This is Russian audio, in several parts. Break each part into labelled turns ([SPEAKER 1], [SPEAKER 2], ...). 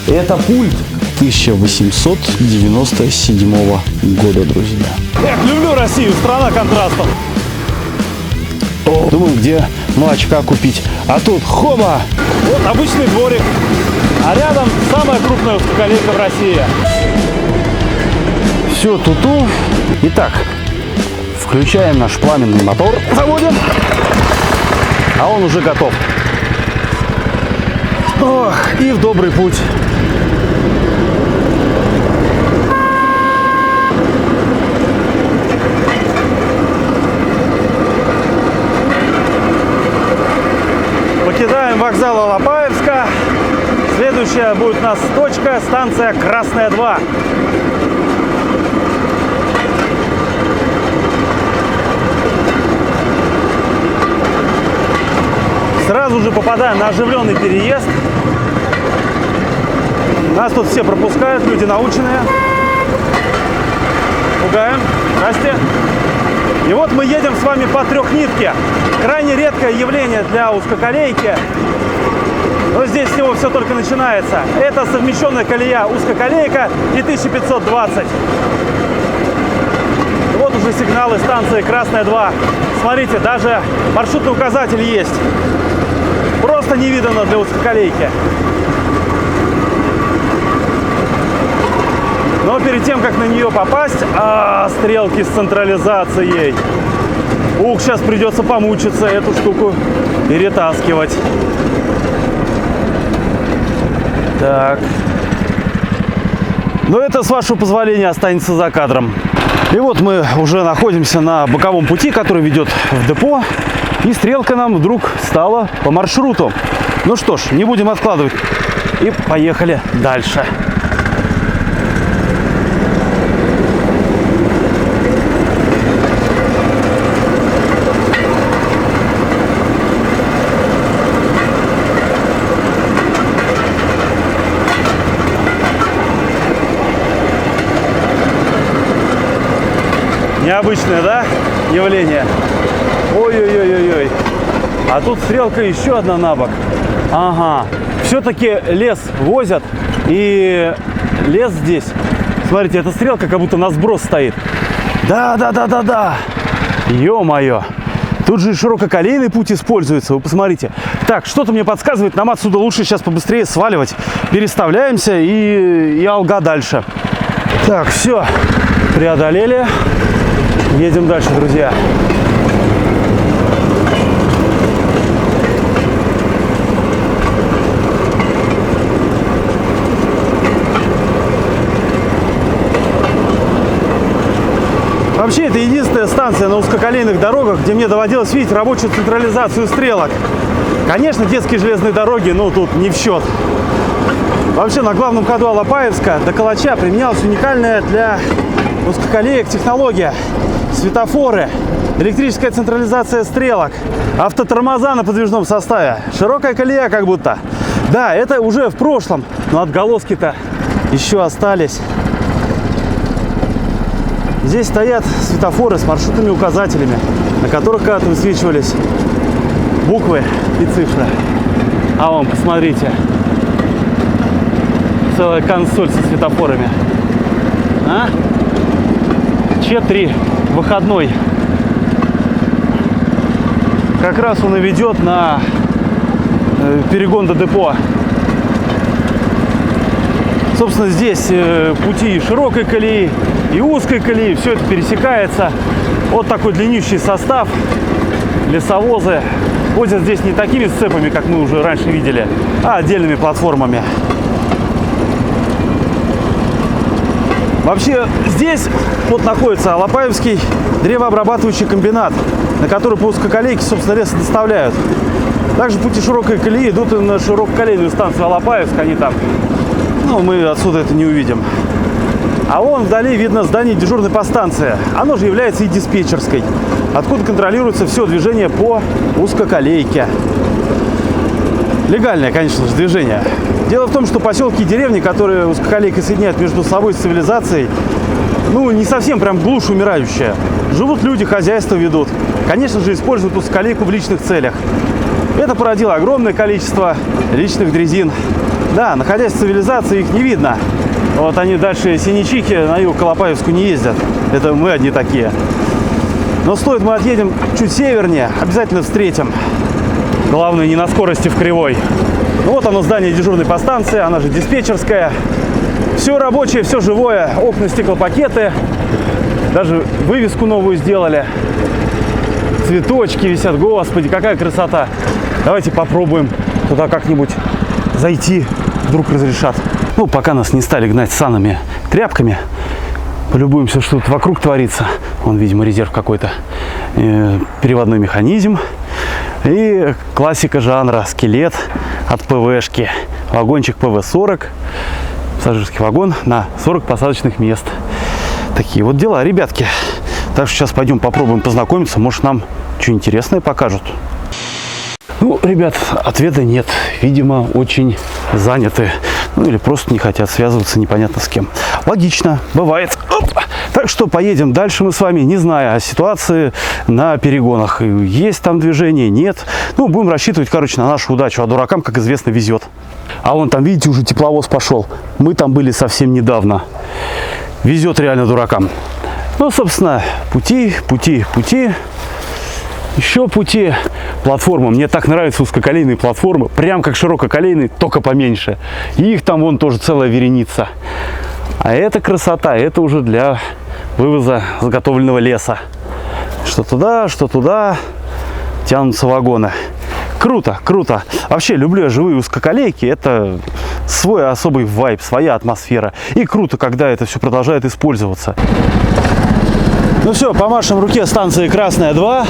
[SPEAKER 1] Это пульт 1897 года, друзья.
[SPEAKER 2] Эх, люблю Россию, страна контрастов.
[SPEAKER 1] Думаю, где молочка купить. А тут хоба!
[SPEAKER 2] Вот обычный дворик. А рядом самая крупная узкоколейка в России.
[SPEAKER 1] Все туту. Итак, включаем наш пламенный мотор. Заводим. А он уже готов. Ох, и в добрый путь.
[SPEAKER 2] Покидаем вокзал Алапаевска. Следующая будет у нас точка, станция Красная 2. Сразу же попадаем на оживленный переезд. Нас тут все пропускают, люди наученные. Пугаем. Здрасте. И вот мы едем с вами по трехнитке. Крайне редкое явление для узкоколейки. Но здесь всего все только начинается. Это совмещенная колея узкоколейка и 1520. Вот уже сигналы станции Красная 2. Смотрите, даже маршрутный указатель есть. Просто невиданно для узкоколейки. Но перед тем, как на нее попасть, стрелки с централизацией. Ух, сейчас придется помучиться эту штуку перетаскивать. Так. Но это, с вашего позволения, останется за кадром. И вот мы уже находимся на боковом пути, который ведет в депо. И стрелка нам вдруг стала по маршруту. Ну что ж, не будем откладывать. И поехали дальше. Необычное, да, явление? Ой-ой-ой-ой-ой. А тут стрелка еще одна на бок. Ага. Все-таки лес возят. И лес здесь. Смотрите, эта стрелка как будто на сброс стоит. Да. Ё-моё. Тут же ширококолейный путь используется. Вы посмотрите. Так, что-то мне подсказывает, нам отсюда лучше сейчас побыстрее сваливать. Переставляемся и алга дальше. Так, все. Преодолели. Едем дальше, друзья. Вообще, это единственная станция на узкоколейных дорогах, где мне доводилось видеть рабочую централизацию стрелок. Конечно, детские железные дороги, ну, тут не в счет. Вообще, на главном ходу Алапаевска до Калача применялась уникальная для узкоколеек технология. Светофоры, электрическая централизация стрелок, автотормоза на подвижном составе, широкая колея как будто. Да, это уже в прошлом, но отголоски-то еще остались. Здесь стоят светофоры с маршрутными указателями, на которых когда-то высвечивались буквы и цифры. А вон, посмотрите, целая консоль со светофорами. Ч3, выходной. Как раз он и ведет на перегон до депо. Собственно, здесь пути и широкой колеи, и узкой колеи. Все это пересекается. Вот такой длиннющий состав. Лесовозы возят здесь не такими сцепами, как мы уже раньше видели, а отдельными платформами. Вообще, здесь вот находится Алапаевский древообрабатывающий комбинат, на который по узкоколейке, собственно, лес доставляют. Также пути широкой колеи идут и на ширококолейную станцию Алапаевск. Они там, ну, мы отсюда это не увидим. А вон вдали видно здание дежурной подстанции. Оно же является и диспетчерской, откуда контролируется все движение по узкоколейке. Легальное, конечно же, движение. Дело в том, что поселки и деревни, которые узкоколейкой соединяют между собой с цивилизацией, ну, не совсем прям глушь умирающая. Живут люди, хозяйство ведут. Конечно же, используют узколейку в личных целях. Это породило огромное количество личных дрезин. Да, находясь в цивилизации, их не видно. Вот они дальше Синичихи на юг Колопаевску не ездят. Это мы одни такие. Но стоит мы отъедем чуть севернее, обязательно встретим. Главное, не на скорости в кривой. Ну вот оно, здание дежурной подстанции, она же диспетчерская. Все рабочее, все живое. Окна, стеклопакеты. Даже вывеску новую сделали. Цветочки висят. Господи, какая красота. Давайте попробуем туда как-нибудь зайти. Вдруг разрешат. Ну, пока нас не стали гнать санами, тряпками. Полюбуемся, что тут вокруг творится. Вон, видимо, резерв какой-то. Переводной механизм. И классика жанра. Скелет от ПВшки. Вагончик ПВ-40. Пассажирский вагон на 40 посадочных мест. Такие вот дела, ребятки. Так что сейчас пойдем попробуем познакомиться. Может, нам что интересное покажут. Ну, ребят, ответа нет. Видимо, очень заняты. Ну, или просто не хотят связываться непонятно с кем. Логично, бывает. Оп! Так что поедем дальше мы с вами, не зная о ситуации на перегонах. Есть там движение, нет. Ну, будем рассчитывать, короче, на нашу удачу. А дуракам, как известно, везет. А вон там, видите, уже тепловоз пошел. Мы там были совсем недавно. Везет реально дуракам. Ну, собственно, пути. Еще пути. Платформы. Мне так нравятся узкоколейные платформы. Прям как ширококолейные, только поменьше. И их там вон тоже целая вереница. А это красота. Это уже для вывоза заготовленного леса. Что туда тянутся вагоны. Круто, круто. Вообще, люблю я живые узкоколейки. Это свой особый вайб, своя атмосфера. И круто, когда это все продолжает использоваться. Ну все, помашем руке станции Красная 2.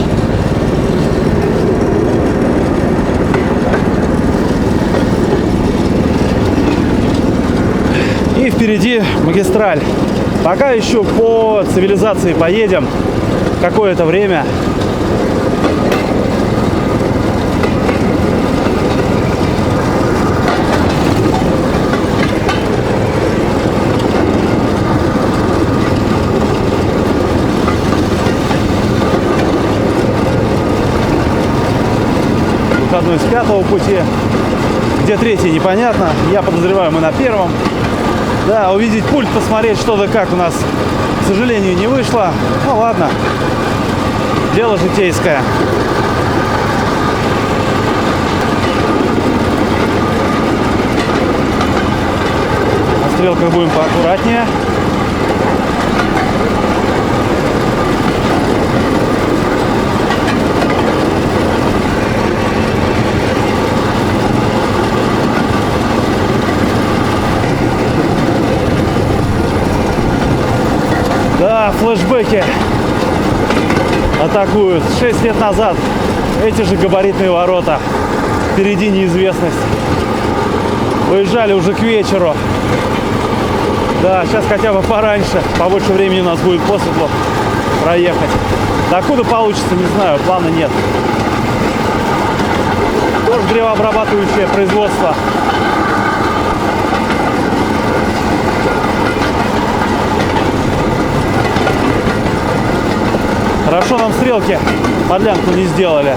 [SPEAKER 2] И впереди магистраль. Пока еще по цивилизации поедем какое-то время. Одну из 5-го пути, где 3-й непонятно, я подозреваю, мы на 1-м. Да, увидеть пульт, посмотреть что да как у нас, к сожалению, не вышло. Ну ладно, дело житейское. На стрелках будем поаккуратнее. Да, флешбеки атакуют. 6 лет назад эти же габаритные ворота. Впереди неизвестность. Выезжали уже к вечеру. Да, сейчас хотя бы пораньше. Побольше времени у нас будет по светлу проехать. Докуда получится, не знаю, плана нет. Тоже древообрабатывающее производство. Хорошо нам стрелки подлянку не сделали,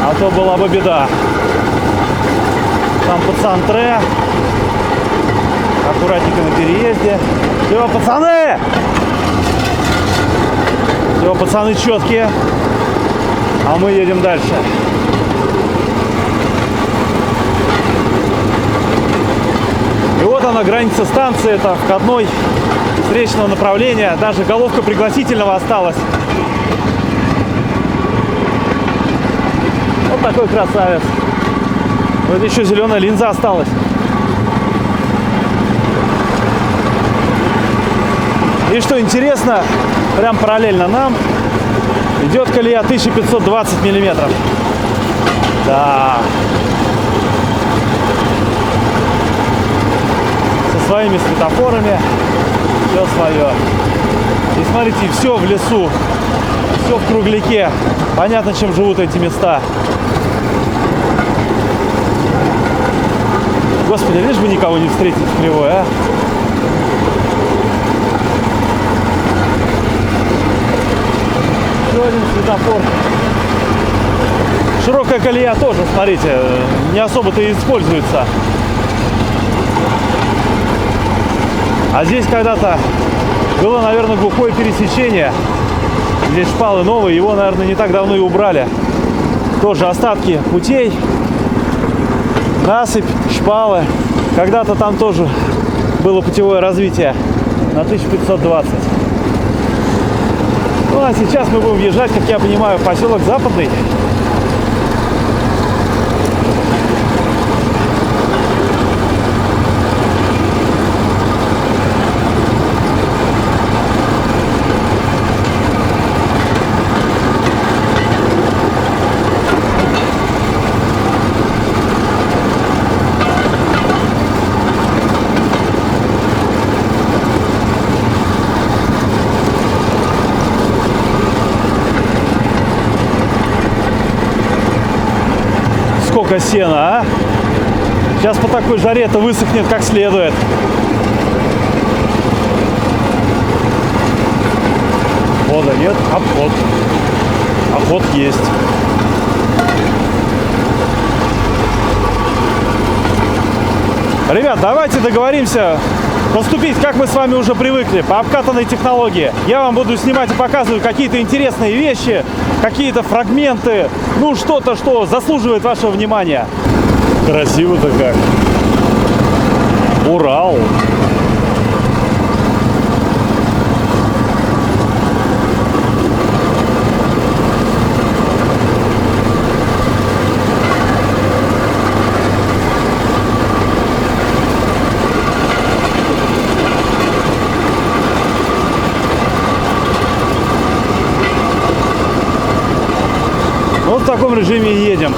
[SPEAKER 2] а то была бы беда. Там пацан Тре. Аккуратненько на переезде. Все, пацаны! Все, пацаны четкие. А мы едем дальше. И вот она, граница станции. Это входной встречного направления. Даже головка пригласительного осталась. Вот такой красавец. Вот еще зеленая линза осталась. И что интересно, прям параллельно нам идет колея 1520 миллиметров. Да. Со своими светофорами. Все свое. И смотрите, все в лесу, все в кругляке. Понятно, чем живут эти места. Господи, лишь бы никого не встретить в кривой, а? один светофор. Широкая колея тоже, смотрите, не особо-то и используется. А здесь когда-то было, наверное, глухое пересечение. Здесь шпалы новые, его, наверное, не так давно и убрали. Тоже остатки путей, насыпь, шпалы. Когда-то там тоже было путевое развитие на 1520. Ну а сейчас мы будем въезжать, как я понимаю, в поселок Западный. Сколько сена, а? Сейчас по такой жаре-то высохнет как следует. Вода нет, обход. Обход есть. Ребят, давайте договоримся поступить, как мы с вами уже привыкли, по обкатанной технологии. Я вам буду снимать и показывать какие-то интересные вещи, какие-то фрагменты, ну что-то, что заслуживает вашего внимания. Красиво-то как. Урал. Вот в таком режиме и едем.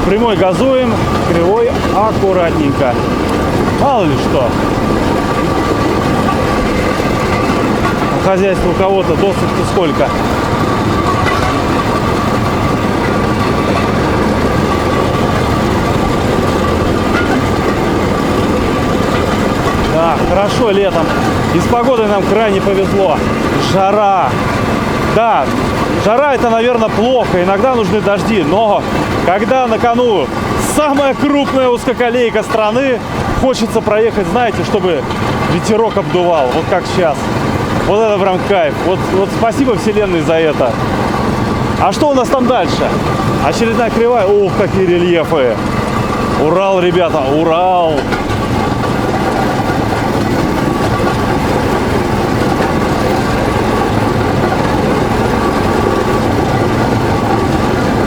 [SPEAKER 2] Прямой газуем, кривой аккуратненько. Мало ли что. У хозяйства у кого-то досок-то сколько. Да, хорошо летом. И с погодой нам крайне повезло. Жара. Да, жара это, наверное, плохо. Иногда нужны дожди. Но когда на кону самая крупная узкоколейка страны, хочется проехать, знаете, чтобы ветерок обдувал. Вот как сейчас. Вот это прям кайф. Вот спасибо Вселенной за это. А что у нас там дальше? Очередная кривая. Ух, какие рельефы. Урал, ребята, Урал.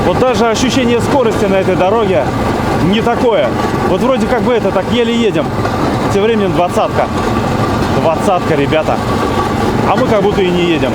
[SPEAKER 2] Вот даже ощущение скорости на этой дороге не такое. Вот вроде как бы это так еле едем. Тем временем двадцатка. Двадцатка, ребята. А мы как будто и не едем.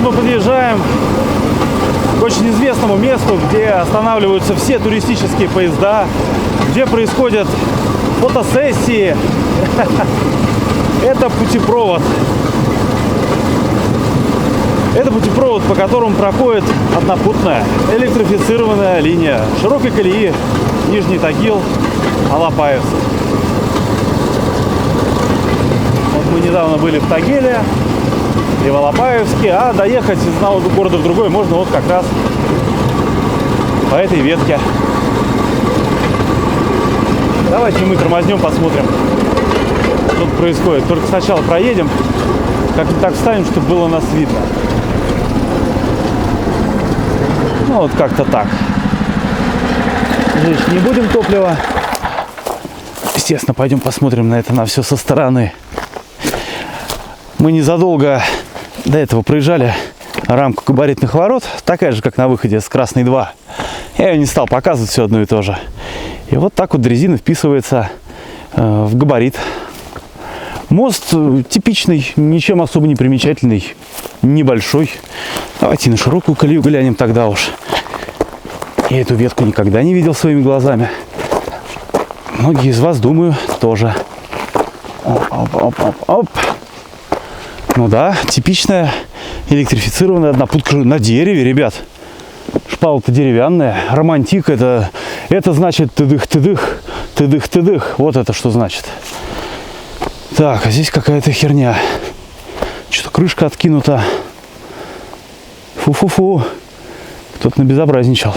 [SPEAKER 2] Мы подъезжаем к очень известному месту, где останавливаются все туристические поезда, где происходят фотосессии. Это путепровод. Это путепровод, по которому проходит однопутная электрифицированная линия широкой колеи Нижний Тагил, Алапаевск. Вот мы недавно были в Тагиле и в Алапаевске, а доехать из одного города в другой можно вот как раз по этой ветке. Давайте мы тормознем, посмотрим, что тут происходит. Только сначала проедем, как-то так встанем, чтобы было нас видно. Ну вот как-то так. Жечь не будем топлива. Естественно, пойдем посмотрим на это, на все со стороны. Мы незадолго до этого проезжали рамку габаритных ворот, такая же, как на выходе с Красной 2. Я ее не стал показывать, все одно и то же. И вот так вот дрезина вписывается в габарит. Мост типичный, ничем особо не примечательный, небольшой. Давайте на широкую колею глянем тогда уж. Я эту ветку никогда не видел своими глазами. Многие из вас, думаю, тоже. Оп. Ну да, типичная электрифицированная однопутка на дереве, ребят. Шпала-то деревянная. Романтик это значит тыдых-тыдых, тыдых-тыдых. Вот это что значит. Так, а здесь какая-то херня. Что-то крышка откинута. Фу-фу-фу. Кто-то набезобразничал.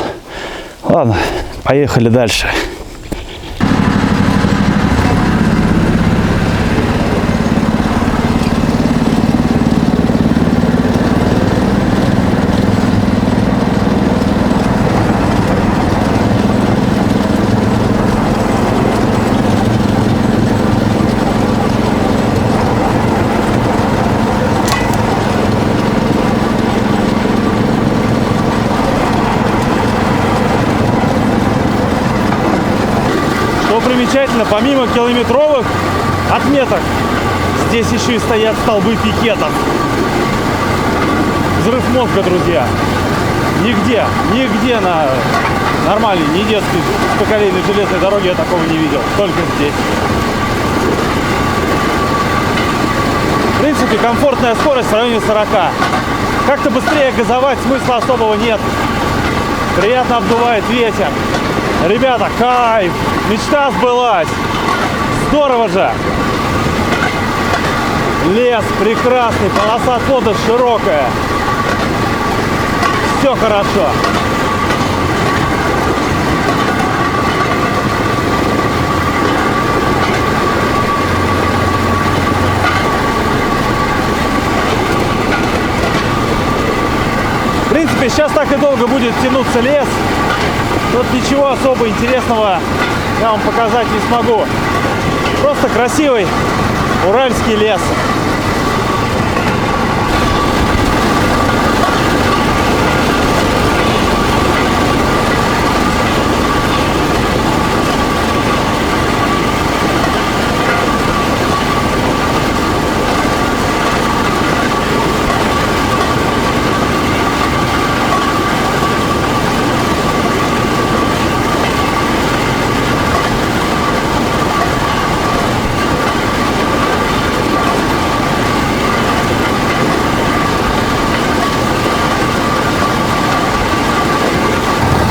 [SPEAKER 2] Ладно, поехали дальше. Что примечательно, помимо километровых отметок, здесь еще и стоят столбы пикетов. Взрыв мозга, друзья. Нигде на нормальной, не детской поколейной железной дороге я такого не видел. Только здесь. В принципе, комфортная скорость в районе 40. Как-то быстрее газовать смысла особого нет. Приятно обдувает ветер. Ребята, кайф! Мечта сбылась! Здорово же! Лес прекрасный, полоса отвода широкая. Все хорошо. В принципе, сейчас так и долго будет тянуться лес. Тут ничего особо интересного я вам показать не смогу. Просто красивый уральский лес.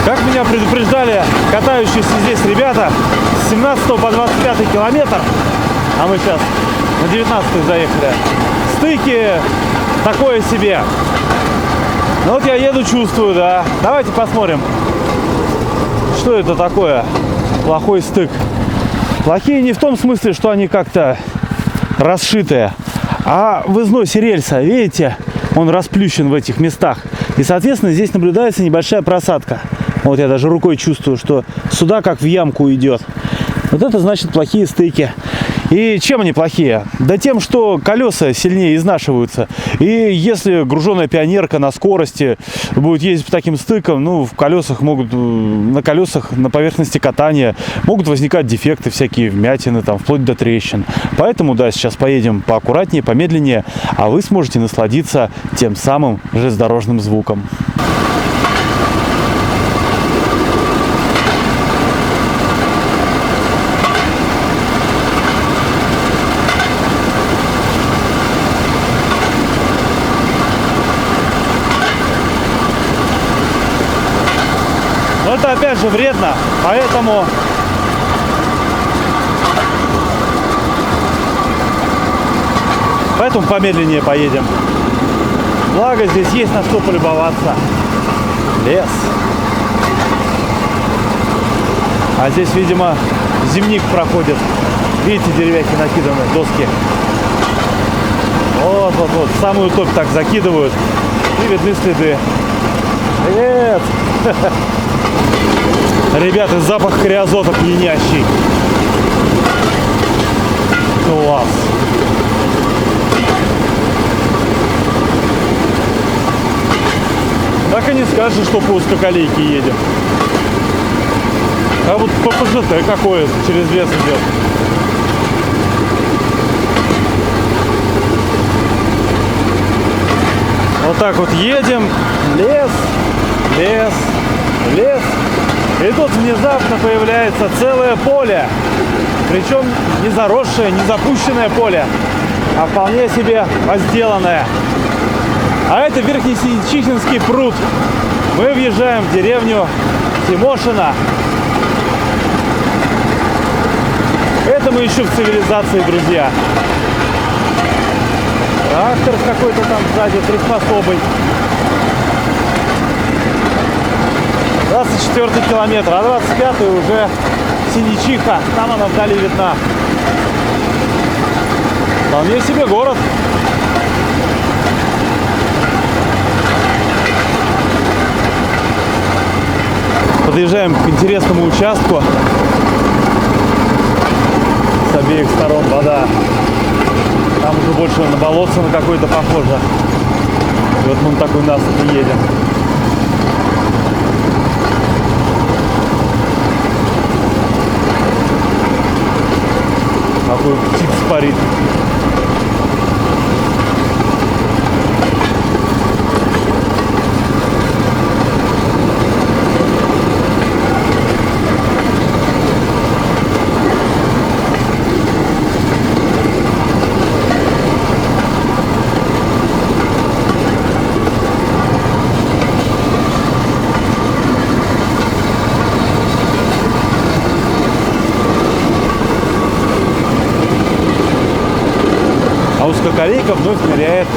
[SPEAKER 2] Как меня предупреждали катающиеся здесь ребята, с 17 по 25 километр, а мы сейчас на 19 заехали, стыки такое себе. Ну вот я еду, чувствую, да. Давайте посмотрим, что это такое плохой стык. Плохие не в том смысле, что они как-то расшитые, а в износе рельса, видите, он расплющен в этих местах. И, соответственно, здесь наблюдается небольшая просадка. Вот я даже рукой чувствую, что сюда как в ямку идет. Вот это значит плохие стыки. И чем они плохие? Да тем, что колеса сильнее изнашиваются. И если груженная пионерка на скорости будет ездить по таким стыкам, ну, на колесах, на поверхности катания могут возникать дефекты, всякие вмятины, там, вплоть до трещин. Поэтому, да, сейчас поедем поаккуратнее, помедленнее, а вы сможете насладиться тем самым железнодорожным звуком. Но это опять же вредно, поэтому помедленнее поедем. Благо здесь есть на что полюбоваться. Лес. А здесь, видимо, зимник проходит. Видите, деревяки накиданы, доски. Вот, в самую топь так закидывают. И видны следы. Привет! Ребята, запах криозота пьянящий. Класс. Так и не скажешь, что по узкоколейке едем. А вот по ПЖТ какое-то через лес идет. Вот так вот едем. Лес, лес, лес. И тут внезапно появляется целое поле. Причем не заросшее, не запущенное поле, а вполне себе возделанное. А это Верхний Синечихинский пруд. Мы въезжаем в деревню Тимошино. Это мы еще в цивилизации, друзья. Трактор какой-то там сзади, приспособый. 24 километр, а 25 уже Синичиха. Там она вдали видна. Вполне себе город. Подъезжаем к интересному участку. С обеих сторон вода. Там уже больше на болотце на какой-то похоже. И вот мы на такой насыпи едем. Какой птица парит. А узкоколейка вновь ныряет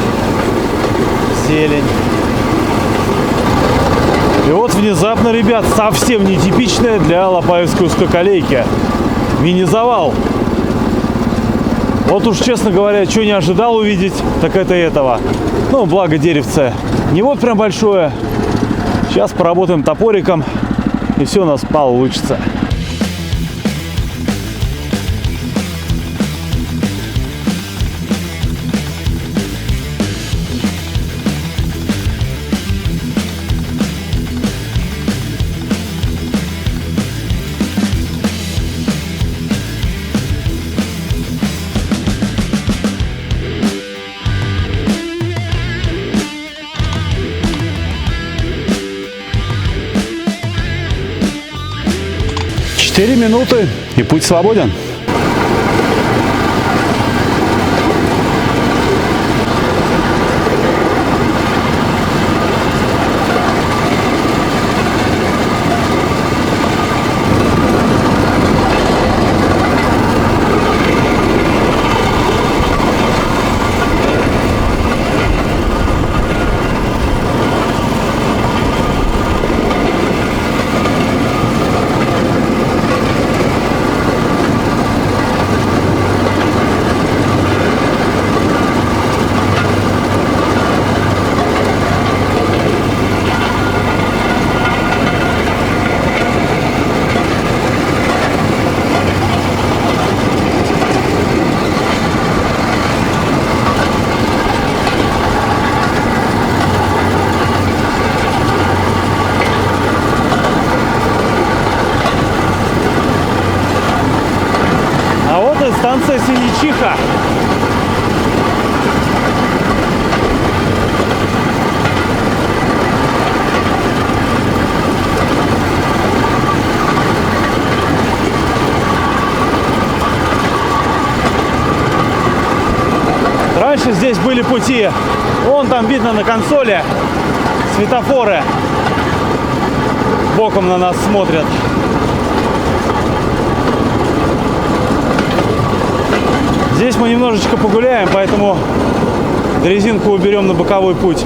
[SPEAKER 2] в зелень. И вот внезапно, ребят, совсем нетипичная для Алапаевской узкоколейки. Мини-завал. Вот уж, честно говоря, что не ожидал увидеть, так это этого. Ну, благо деревце не вот прям большое. Сейчас поработаем топориком, и все у нас получится. Четыре минуты, и путь свободен. Станция Синичиха. Раньше здесь были пути. Вон там видно на консоли светофоры. Боком на нас смотрят. Здесь мы немножечко погуляем, поэтому дрезинку уберем на боковой путь.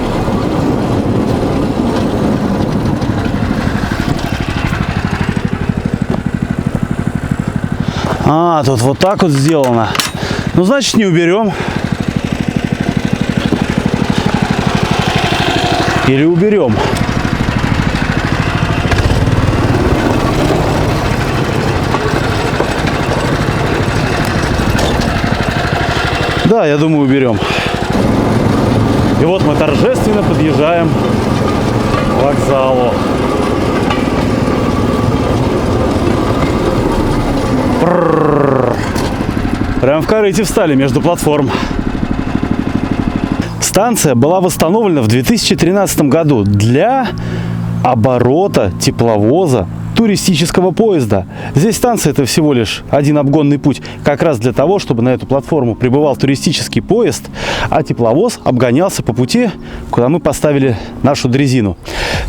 [SPEAKER 2] А, тут вот так вот сделано. Ну, значит, не уберем. Или уберем. Да, я думаю, уберем. И вот мы торжественно подъезжаем к вокзалу. Прям в корыте встали между платформ. Станция была восстановлена в 2013 году для оборота тепловоза
[SPEAKER 1] туристического поезда. Здесь станция — это всего лишь один обгонный путь, как раз для того, чтобы на эту платформу прибывал туристический поезд, а тепловоз обгонялся по пути, куда мы поставили нашу дрезину.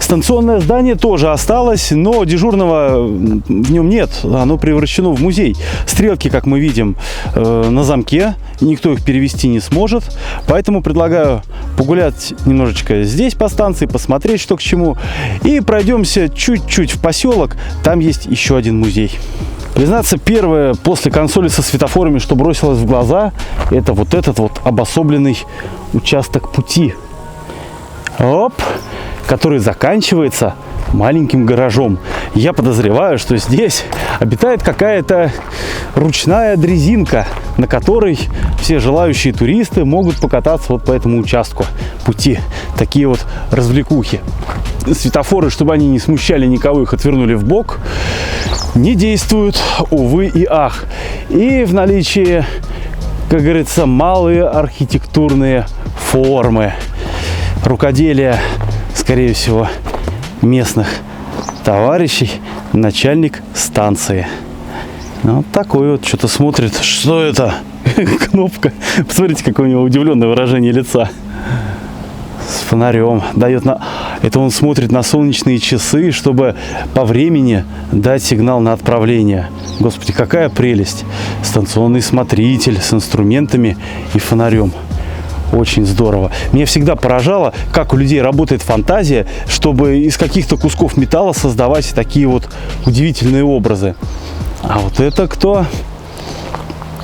[SPEAKER 1] Станционное здание тоже осталось, но дежурного в нем нет, оно превращено в музей. Стрелки, как мы видим, на замке, никто их перевести не сможет, поэтому предлагаю погулять немножечко здесь по станции, посмотреть, что к чему, и пройдемся чуть-чуть в поселок, там есть еще один музей. Признаться, первое после консоли со светофорами, что бросилось в глаза, это вот этот вот обособленный участок пути, который заканчивается маленьким гаражом. Я подозреваю, что здесь обитает какая-то ручная дрезинка, на которой все желающие туристы могут покататься вот по этому участку пути. Такие вот развлекухи. Светофоры, чтобы они не смущали никого, их отвернули в бок, не действуют, увы и ах. И в наличии, как говорится, малые архитектурные формы. Рукоделие, скорее всего, местных товарищей, начальник станции. Вот такой вот что-то смотрит. Что это? Кнопка. Посмотрите, какое у него удивленное выражение лица. С фонарем. Дает на... Это он смотрит на солнечные часы, чтобы по времени дать сигнал на отправление. Господи, какая прелесть. Станционный смотритель с инструментами и фонарем. Очень здорово. Меня всегда поражало, как у людей работает фантазия, чтобы из каких-то кусков металла создавать такие вот удивительные образы. А вот это кто?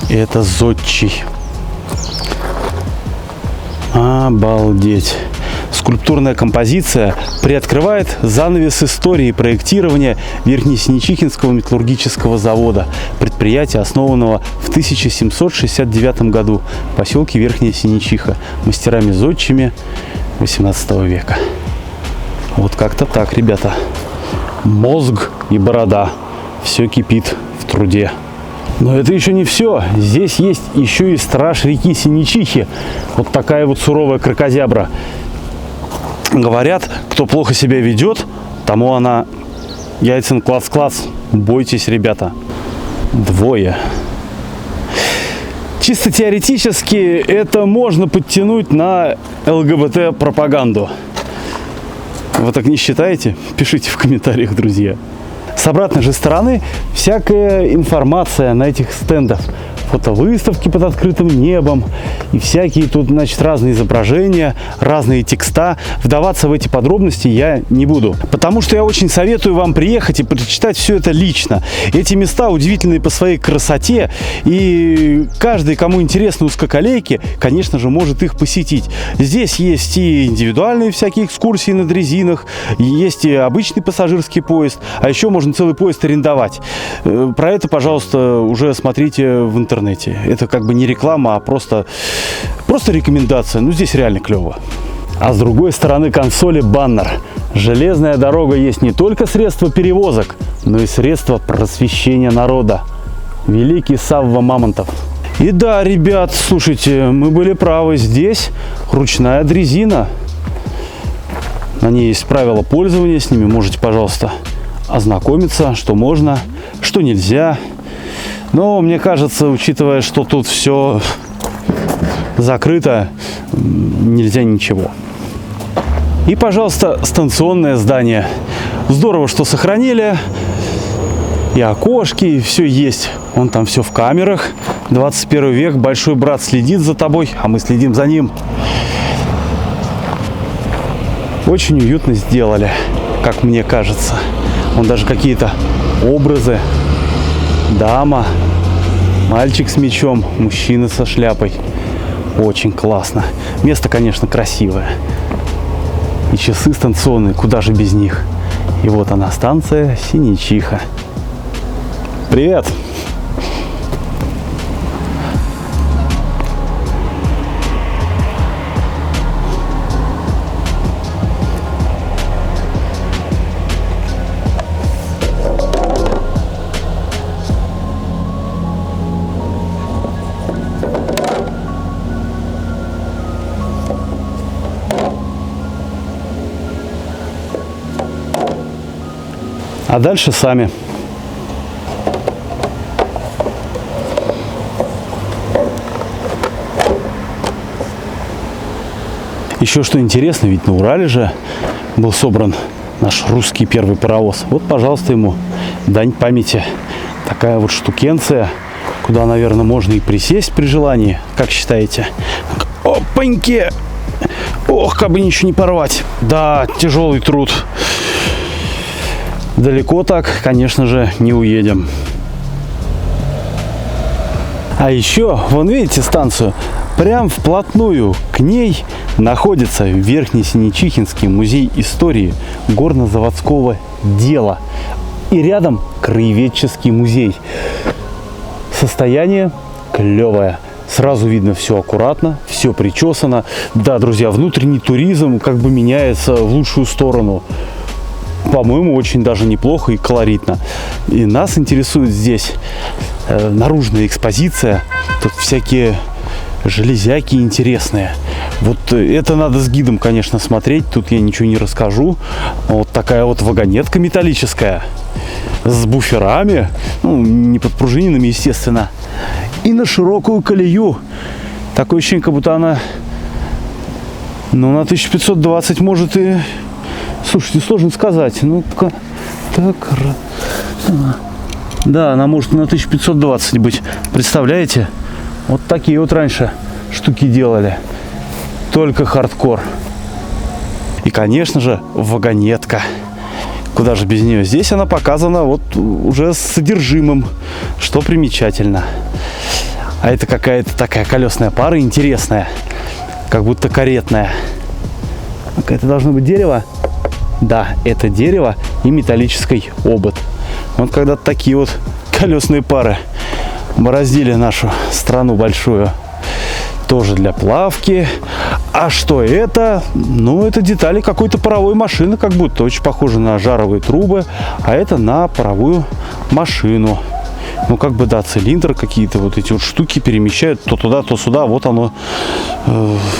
[SPEAKER 1] Это зодчий. Обалдеть. Скульптурная композиция приоткрывает занавес истории проектирования Верхнесинечихинского металлургического завода, предприятия, основанного в 1769 году в поселке Верхняя Синечиха мастерами-зодчими 18 века. Вот как-то так, ребята. Мозг и борода. Все кипит в труде. Но это еще не все. Здесь есть еще и страж реки Синечихи. Вот такая вот суровая кракозябра. Говорят, кто плохо себя ведет, тому она яйцем клац-клац. Бойтесь, ребята. Двое. Чисто теоретически это можно подтянуть на ЛГБТ-пропаганду. Вы так не считаете? Пишите в комментариях, друзья. С обратной же стороны всякая информация на этих стендах. Фотовыставки под открытым небом и всякие тут, значит, разные изображения, разные текста. Вдаваться в эти подробности я не буду, потому что я очень советую вам приехать и прочитать все это лично. Эти места удивительные по своей красоте, и каждый, кому интересны узкоколейки, конечно же, может их посетить. Здесь есть и индивидуальные всякие экскурсии на дрезинах, есть и обычный пассажирский поезд, а еще можно целый поезд арендовать. Про это, пожалуйста, уже смотрите в интернете. Это как бы не реклама, а просто рекомендация. Ну, здесь реально клево. А с другой стороны консоли баннер. Железная дорога есть не только средство перевозок, но и средство просвещения народа. Великий Савва Мамонтов. И да, ребят, слушайте, мы были правы. Здесь ручная дрезина. На ней есть правила пользования. С ними можете, пожалуйста, ознакомиться, что можно, что нельзя. Но мне кажется, учитывая, что тут все закрыто, нельзя ничего. И, пожалуйста, станционное здание. Здорово, что сохранили. И окошки, и все есть. Вон там все в камерах. 21 век, большой брат следит за тобой, а мы следим за ним. Очень уютно сделали, как мне кажется. Вон даже какие-то образы. Дама, мальчик с мечом, мужчина со шляпой. Очень классно. Место, конечно, красивое. И часы станционные, куда же без них. И вот она, станция Синечиха. Привет! А дальше сами. Еще что интересно, ведь на Урале же был собран наш русский первый паровоз. Вот, пожалуйста, ему дань памяти. Такая вот штукенция, куда, наверное, можно и присесть при желании. Как считаете? Опаньки! Ох, как бы ничего не порвать. Да, тяжелый труд. Далеко так, конечно же, не уедем. А еще, вон видите станцию? Прям вплотную к ней находится Верхнесинечихинский музей истории горнозаводского дела. И рядом краеведческий музей. Состояние клевое. Сразу видно, все аккуратно, все причесано. Да, друзья, внутренний туризм как бы меняется в лучшую сторону. По-моему, очень даже неплохо и колоритно. И нас интересует здесь наружная экспозиция. Тут всякие железяки интересные. Вот это надо с гидом, конечно, смотреть. Тут я ничего не расскажу. Вот такая вот вагонетка металлическая с буферами, ну, не подпружиненными, естественно. И на широкую колею. Такое ощущение, как будто она, ну, на 1520 может и... Слушайте, сложно сказать. Ну, так... Да, она может на 1520 быть. Представляете? Вот такие вот раньше штуки делали. Только хардкор. И, конечно же, вагонетка. Куда же без нее? Здесь она показана вот уже с содержимым, что примечательно. А это какая-то такая колесная пара интересная. Как будто каретная. Это должно быть дерево? Да, это дерево и металлический обод. Вот когда-то такие вот колесные пары бороздили нашу страну большую. Тоже для плавки. А что это? Ну, это детали какой-то паровой машины, как будто. Очень похоже на жаровые трубы. А это на паровую машину. Ну, как бы, да, цилиндр, какие-то вот эти вот штуки перемещают то туда, то сюда. Вот оно,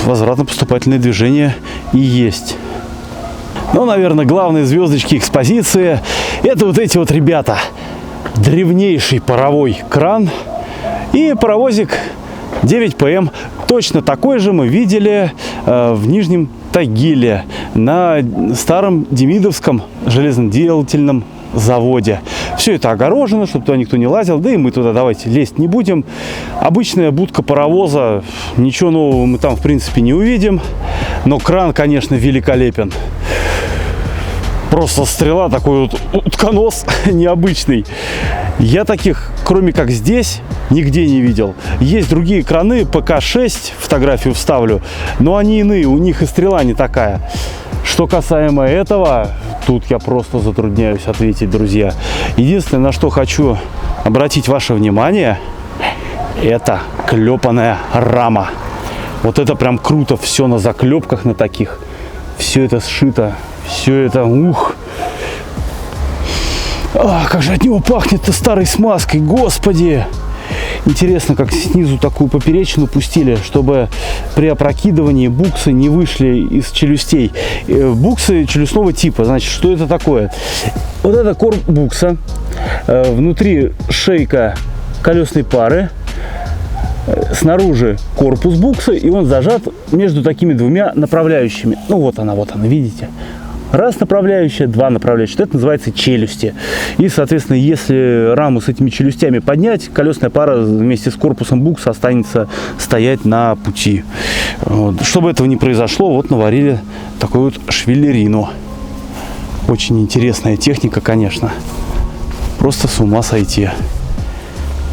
[SPEAKER 1] возвратно-поступательное движение и есть. Ну, наверное, главные звездочки экспозиции — это вот эти вот ребята. Древнейший паровой кран и паровозик 9ПМ. Точно такой же мы видели в Нижнем Тагиле на старом Демидовском железноделательном заводе. Все это огорожено, чтобы туда никто не лазил. Да и мы туда давайте лезть не будем. Обычная будка паровоза. Ничего нового мы там, в принципе, не увидим. Но кран, конечно, великолепен. Просто стрела, такой вот утконос необычный. Я таких, кроме как здесь, нигде не видел. Есть другие краны, ПК-6, фотографию вставлю, но они иные, у них и стрела не такая. Что касаемо этого, тут я просто затрудняюсь ответить, друзья. Единственное, на что хочу обратить ваше внимание, это клепанная рама. Вот это прям круто, все на заклепках на таких. Все это сшито. Все это, ух. Как же от него пахнет-то старой смазкой, господи. Интересно, как снизу такую поперечину пустили, чтобы при опрокидывании буксы не вышли из челюстей. Буксы челюстного типа, значит, что это такое? Вот это корпус букса, внутри шейка колесной пары, снаружи корпус букса, и он зажат между такими двумя направляющими. Ну вот она, видите? Раз направляющая, два направляющая. Это называется челюсти. И, соответственно, если раму с этими челюстями поднять, колесная пара вместе с корпусом букса останется стоять на пути. Вот. Чтобы этого не произошло, вот наварили такую вот швеллерину. Очень интересная техника, конечно. Просто с ума сойти.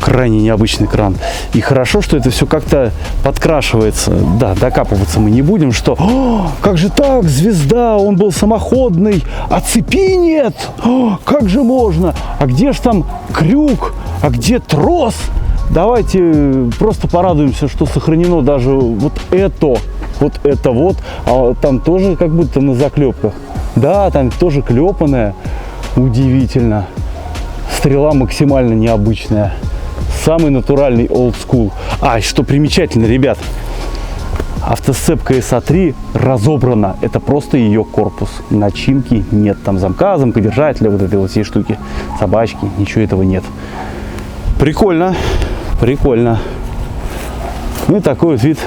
[SPEAKER 1] Крайне необычный кран. И хорошо, что это все как-то подкрашивается. Да, докапываться мы не будем, что... О, как же так? Звезда, он был самоходный, а цепи нет! О, как же можно? А где ж там крюк? А где трос? Давайте просто порадуемся, что сохранено даже вот это. А там тоже как будто на заклепках. Да, там тоже клепанная. Удивительно. Стрела максимально необычная. Самый натуральный old school. А, что примечательно, ребят, Автосцепка СА3 разобрана. Это просто ее корпус. Начинки нет. Там замка, замкодержателя, вот этой вот всей штуки. Собачки, ничего этого нет. Прикольно. Прикольно. Ну и такой вот вид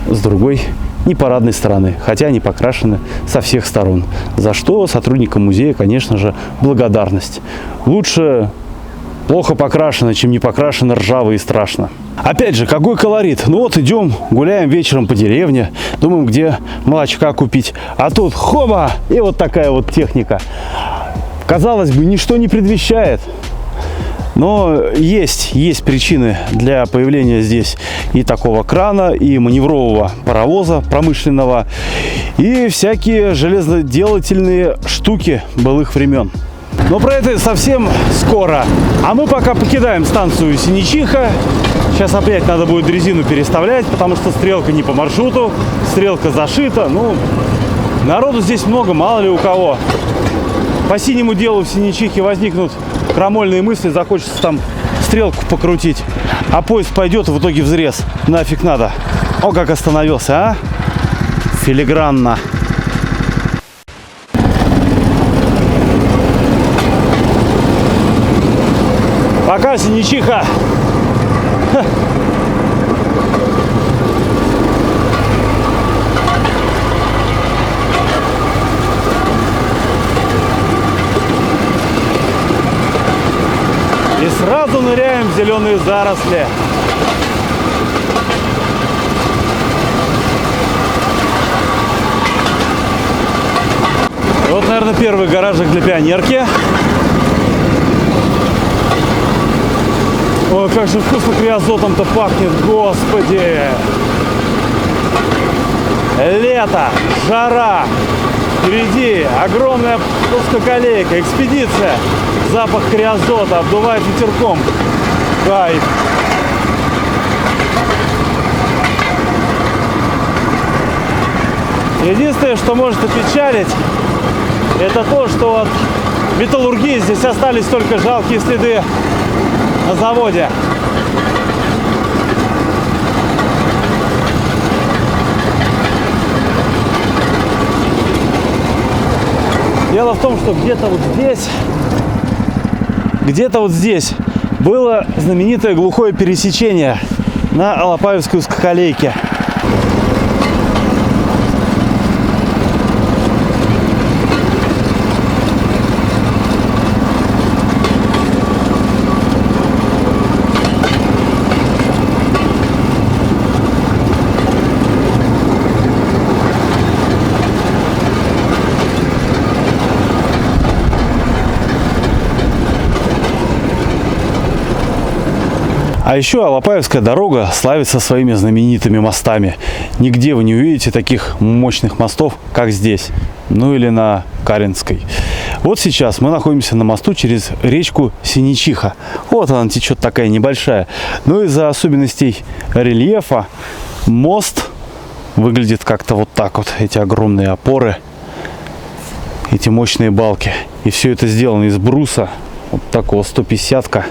[SPEAKER 1] с другой непарадной стороны. Хотя они покрашены со всех сторон. За что сотрудникам музея, конечно же, благодарность. Лучше плохо покрашено, чем не покрашено, ржаво и страшно. Опять же, какой колорит. Ну вот идем, гуляем вечером по деревне, думаем, где молочка купить. А тут хоба! И вот такая вот техника. Казалось бы, ничто не предвещает. Но есть причины для появления здесь и такого крана, и маневрового паровоза промышленного, и всякие железоделательные штуки былых времен. Но про это совсем скоро. А мы пока покидаем станцию Синичиха. Сейчас опять надо будет дрезину переставлять, потому что стрелка не по маршруту, стрелка зашита. Ну, народу здесь много, мало ли у кого. По синему делу в Синичихе возникнут крамольные мысли, захочется там стрелку покрутить, а поезд пойдет и в итоге взрез. Нафиг надо. О, как остановился, а? Филигранно. Пока, Синичиха. И сразу ныряем в зеленые заросли. Вот, наверное, первый гаражик для пионерки. Ой, как же вкусно криозотом-то пахнет, господи! Лето, жара, впереди огромная узкоколейка, экспедиция. Запах криозота обдувает ветерком. Кайф. Единственное, что может опечалить, это то, что от металлургии здесь остались только жалкие следы на заводе. Дело в том, что где-то вот здесь было знаменитое глухое пересечение на Алапаевской узкоколейке. А еще Алапаевская дорога славится своими знаменитыми мостами. Нигде вы не увидите таких мощных мостов, как здесь. Ну или на Каринской. Вот сейчас мы находимся на мосту через речку Синичиха. Вот она течет такая небольшая. Но из-за особенностей рельефа мост выглядит как-то вот так вот. Эти огромные опоры, эти мощные балки. И все это сделано из бруса. Вот такого 150-ка.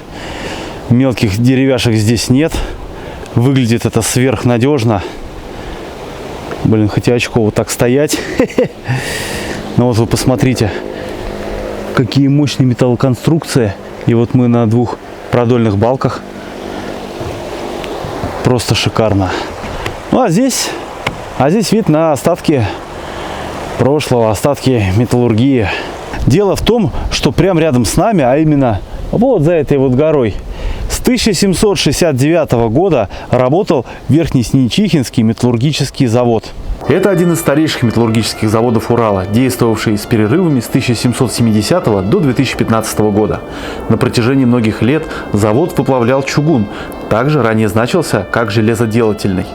[SPEAKER 1] Мелких деревяшек здесь нет. Выглядит это сверхнадежно. Блин, хотя очко вот так стоять. Но вот вы посмотрите, какие мощные металлоконструкции. И вот мы на двух продольных балках. Просто шикарно. Ну а здесь вид на остатки прошлого, остатки металлургии. Дело в том, что прямо рядом с нами, а именно вот за этой вот горой, с 1769 года работал Верхнесиничихинский металлургический завод. Это один из старейших металлургических заводов Урала, действовавший с перерывами с 1770 до 2015 года. На протяжении многих лет завод выплавлял чугун, также ранее значился как железоделательный.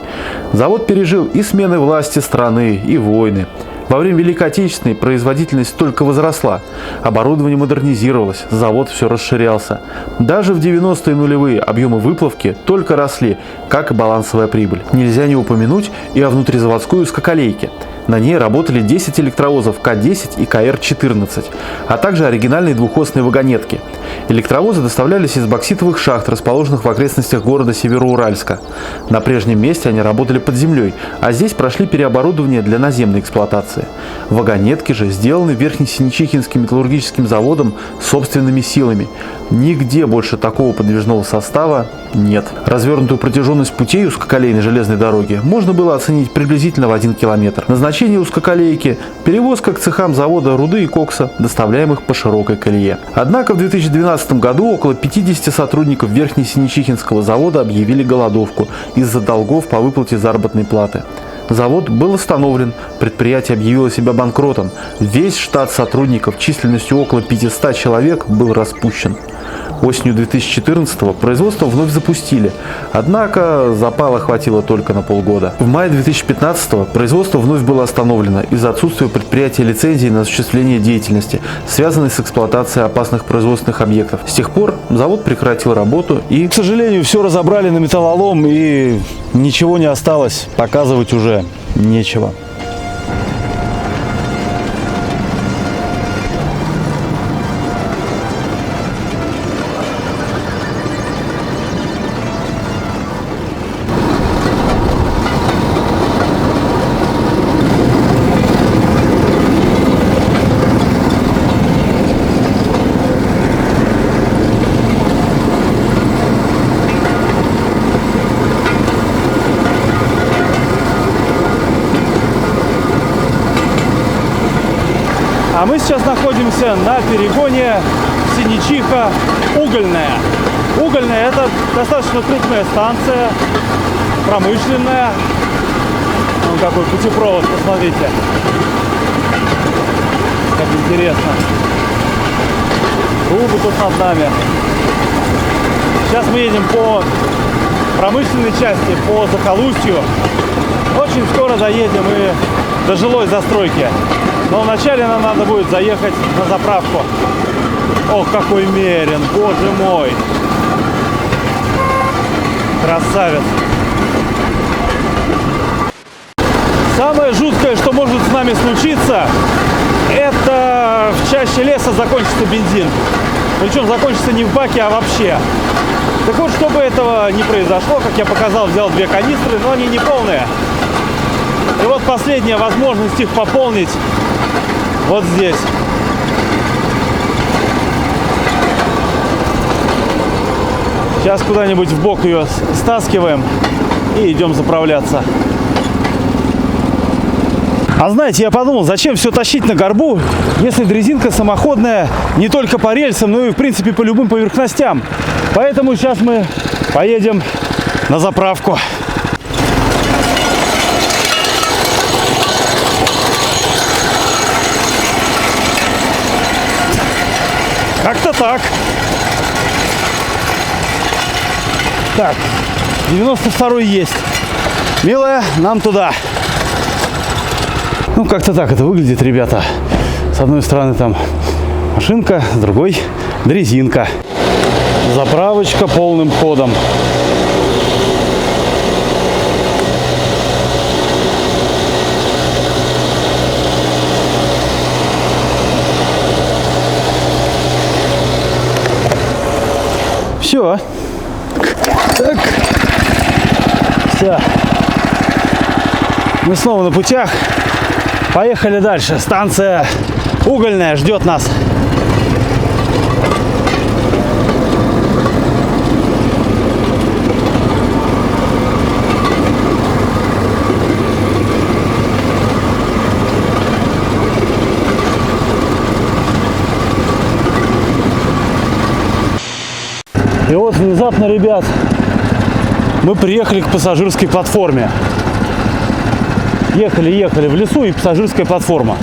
[SPEAKER 1] Завод пережил и смены власти страны, и войны. Во время Великой Отечественной производительность только возросла, оборудование модернизировалось, завод все расширялся. Даже в 90-е нулевые объемы выплавки только росли, как и балансовая прибыль. Нельзя не упомянуть и о внутризаводской узкоколейке.
[SPEAKER 3] На ней работали 10 электровозов К-10 и КР-14, а также оригинальные двухосные вагонетки. Электровозы доставлялись из бокситовых шахт, расположенных в окрестностях города Североуральска. На прежнем месте они работали под землей, а здесь прошли переоборудование для наземной эксплуатации. Вагонетки же сделаны Верхнесинечихинским металлургическим заводом собственными силами. Нигде больше такого подвижного состава нет. Развернутую протяженность путей узкоколейной железной дороги можно было оценить приблизительно в 1 километр. Назначение узкоколейки – перевозка к цехам завода руды и кокса, доставляемых по широкой колее. Однако в 2012 году около 50 сотрудников Верхнесинечихинского завода объявили голодовку из-за долгов по выплате заработной платы. Завод был остановлен, предприятие объявило себя банкротом. Весь штат сотрудников численностью около 500 человек был распущен. Осенью 2014-го производство вновь запустили, однако запала хватило только на полгода. В мае 2015-го производство вновь было остановлено из-за отсутствия предприятия лицензии на осуществление деятельности, связанной с эксплуатацией опасных производственных объектов. С тех пор завод прекратил работу и,
[SPEAKER 1] К сожалению, все разобрали на металлолом и ничего не осталось, показывать уже нечего.
[SPEAKER 2] А мы сейчас находимся на перегоне Синечиха-Угольная. Угольная – это достаточно крупная станция, промышленная. Вон какой путепровод, посмотрите. Как интересно. Трубы тут над нами. Сейчас мы едем по промышленной части, по захолустью. Очень скоро доедем и до жилой застройки. Но вначале нам надо будет заехать на заправку. Ох, какой мерен, боже мой. Красавец. Самое жуткое, что может с нами случиться, это в чаще леса закончится бензин. Причем закончится не в баке, а вообще. Так вот, чтобы этого не произошло, как я показал, взял 2 канистры, но они не полные. И вот последняя возможность их пополнить вот здесь. Сейчас куда-нибудь в бок ее стаскиваем и идем заправляться. А знаете, я подумал, зачем все тащить на горбу, если дрезинка самоходная не только по рельсам, но и в принципе по любым поверхностям. Поэтому сейчас мы поедем на заправку. Как-то так. Так, 92-й есть. Милая, нам туда. Ну, как-то так это выглядит, ребята. С одной стороны там машинка, с другой дрезинка. Заправочка полным ходом. Все. Так. Все. Мы снова на путях. Поехали дальше. Станция Угольная ждет нас. И вот внезапно, ребят, мы приехали к пассажирской платформе. Ехали в лесу, и пассажирская платформа.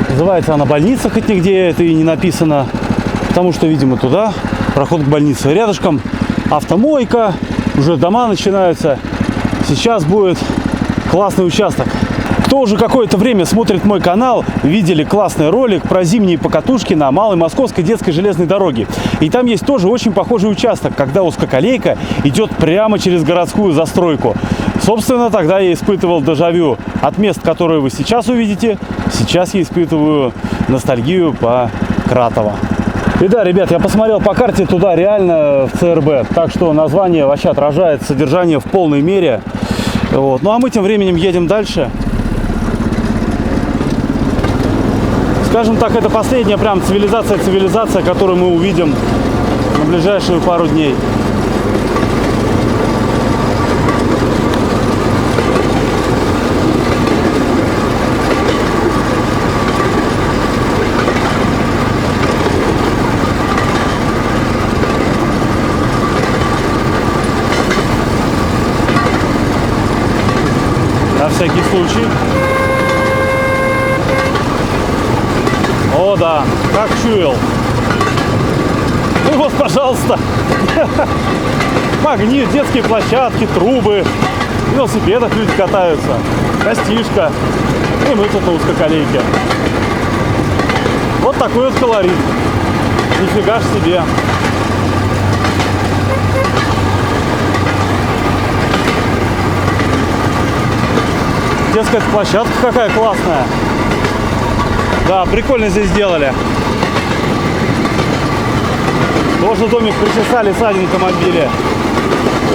[SPEAKER 2] Называется она больница, хоть нигде это и не написано, потому что, видимо, туда проход к больнице. Рядышком автомойка, уже дома начинаются. Сейчас будет классный участок. Кто Кто уже какое-то время смотрит мой канал, видели классный ролик про зимние покатушки на Малой Московской детской железной дороге. И там есть тоже очень похожий участок, когда узкоколейка идет прямо через городскую застройку. Собственно, тогда я испытывал дежавю от мест, которые вы сейчас увидите. Сейчас я испытываю ностальгию по Кратово. И да, ребят, я посмотрел по карте, туда реально в ЦРБ. Так что название вообще отражает содержание в полной мере. Вот. Ну а мы тем временем едем дальше. Скажем так, это последняя прям цивилизация, которую мы увидим на ближайшие пару дней. На всякий случай. О, да, как чуял. Ну вот, пожалуйста. Магнит, детские площадки, трубы. На велосипедах люди катаются. Костишка. И мы тут на узкоколейке. Вот такой вот колорит. Нифига ж себе. Детская площадка какая классная. Да, прикольно здесь сделали. Тоже домик причесали, садненьком отбили.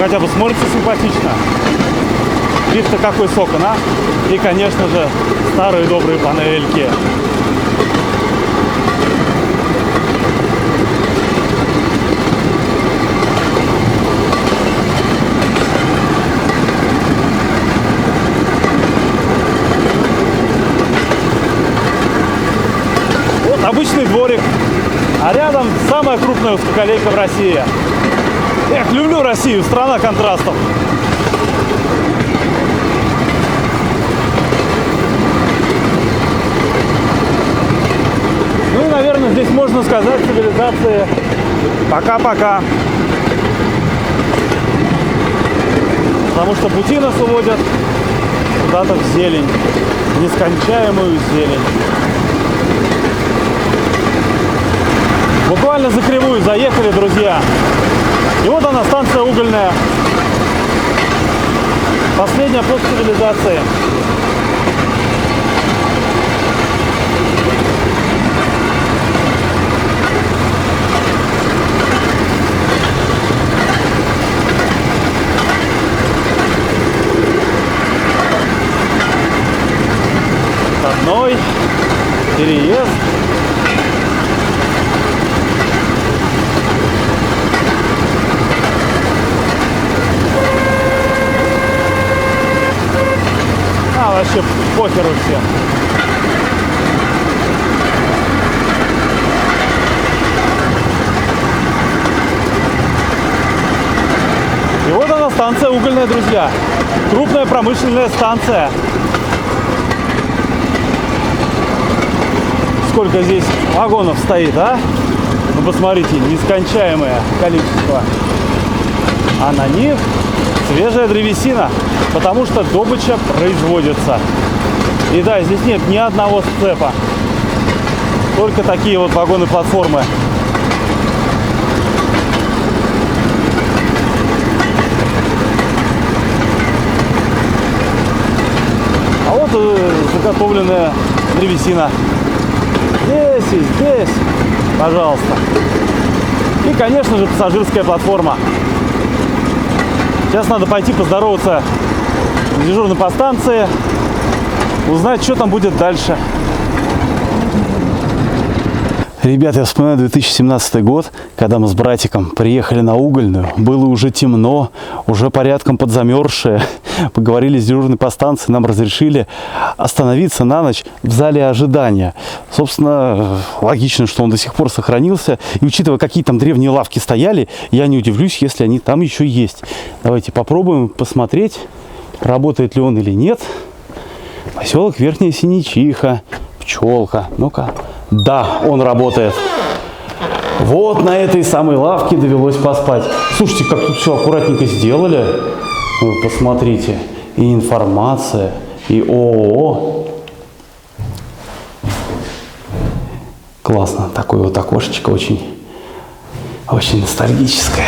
[SPEAKER 2] Хотя бы смотрится симпатично. Вид-то какой с окон, а? И, конечно же, старые добрые панельки. Обычный дворик, а рядом самая крупная узкоколейка в России. Эх, люблю Россию, страна контрастов. Ну и, наверное, здесь можно сказать цивилизации пока-пока. Потому что пути нас уводят куда-то в зелень, в нескончаемую зелень. Буквально за кривую заехали, друзья. И вот она, станция Угольная. Последняя после цивилизации. Одной переезд. Вообще похеру всем. И вот она, станция Угольная, друзья. Крупная промышленная станция. Сколько здесь вагонов стоит, а? Ну, посмотрите, нескончаемое количество. А на них свежая древесина, потому что добыча производится. И да, здесь нет ни одного сцепа. Только такие вот вагоны-платформы. А вот заготовленная древесина. Здесь и здесь, пожалуйста. И, конечно же, пассажирская платформа. Сейчас надо пойти поздороваться с дежурным по станции, узнать, что там будет дальше. Ребята, я вспоминаю 2017 год, когда мы с братиком приехали на Угольную. Было уже темно, уже порядком подзамерзшее. Поговорили с дежурной по станции, нам разрешили остановиться на ночь в зале ожидания. Собственно, логично, что он до сих пор сохранился. И учитывая, какие там древние лавки стояли, я не удивлюсь, если они там еще есть. Давайте попробуем посмотреть, работает ли он или нет. Поселок Верхняя Синичиха, пчелка. Ну-ка. Да, он работает. Вот на этой самой лавке довелось поспать. Слушайте, как тут все аккуратненько сделали. Вы посмотрите. И информация,
[SPEAKER 1] и ООО. Классно, такое вот окошечко очень ностальгическое.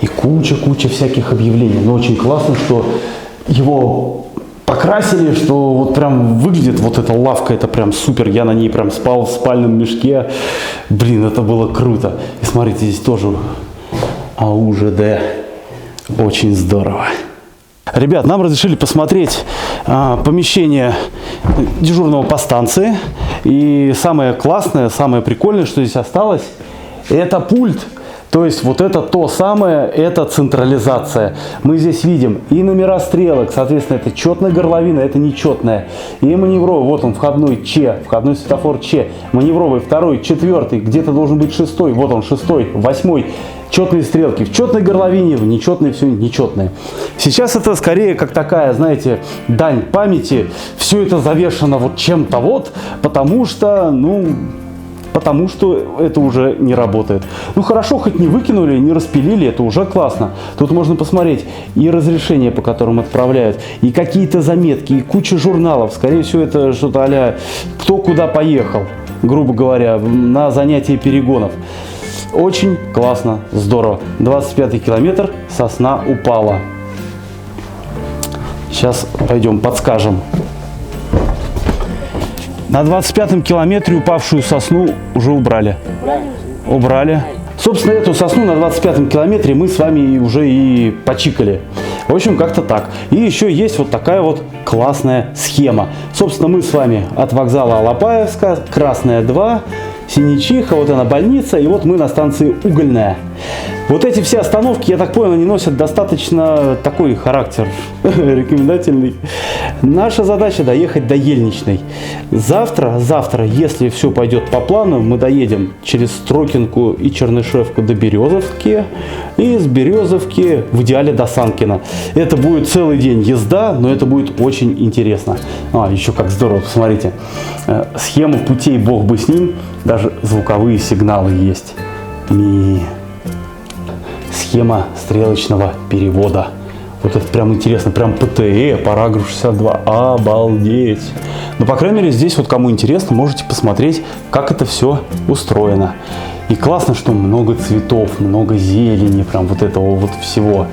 [SPEAKER 1] И куча всяких объявлений. Но очень классно, что его покрасили, что вот прям выглядит вот эта лавка, это прям супер. Я на ней прям спал в спальном мешке. Блин, это было круто. И смотрите, здесь тоже АУЖД. Очень здорово. Ребят, нам разрешили посмотреть помещение дежурного по станции. И самое классное, самое прикольное, что здесь осталось, это пульт. То есть вот это то самое, это централизация. Мы здесь видим и номера стрелок, соответственно, это четная горловина, это нечетная. И маневровый, вот он, входной Ч, входной светофор Ч, маневровый, второй, четвертый, где-то должен быть шестой, вот он, шестой, восьмой. Четные стрелки в четной горловине, в нечетной все нечетное. Сейчас это скорее как такая, знаете, дань памяти. Все это завешено вот чем-то вот, потому что это уже не работает. Ну хорошо, хоть не выкинули, не распилили, это уже классно. Тут можно посмотреть и разрешения, по которым отправляют, и какие-то заметки, и куча журналов. Скорее всего, это что-то а-ля кто куда поехал, грубо говоря, на занятия перегонов. Очень классно, здорово. 25-й километр, сосна упала. Сейчас пойдем подскажем. На 25-м километре упавшую сосну уже убрали. Убрали. Собственно, эту сосну на 25-м километре мы с вами уже и почикали. В общем, как-то так. И еще есть вот такая вот классная схема. Собственно, мы с вами от вокзала Алапаевска, Красная 2, Синичиха, вот она больница, и вот мы на станции Угольная. Вот эти все остановки, я так понял, они носят достаточно такой характер рекомендательный. Наша задача доехать до Ельничной. Завтра, если все пойдет по плану, мы доедем через Строкинку и Чернышевку до Березовки, и с Березовки в идеале до Санкина. Это будет целый день езда, но это будет очень интересно. Еще как здорово, посмотрите. Схема путей, бог бы с ним, даже звуковые сигналы есть. Схема стрелочного перевода. Вот это прям интересно, прям ПТЭ, параграф 62. Обалдеть. Но, по крайней мере, здесь вот кому интересно, можете посмотреть, как это все устроено. И классно, что много цветов, много зелени, прям вот этого вот всего.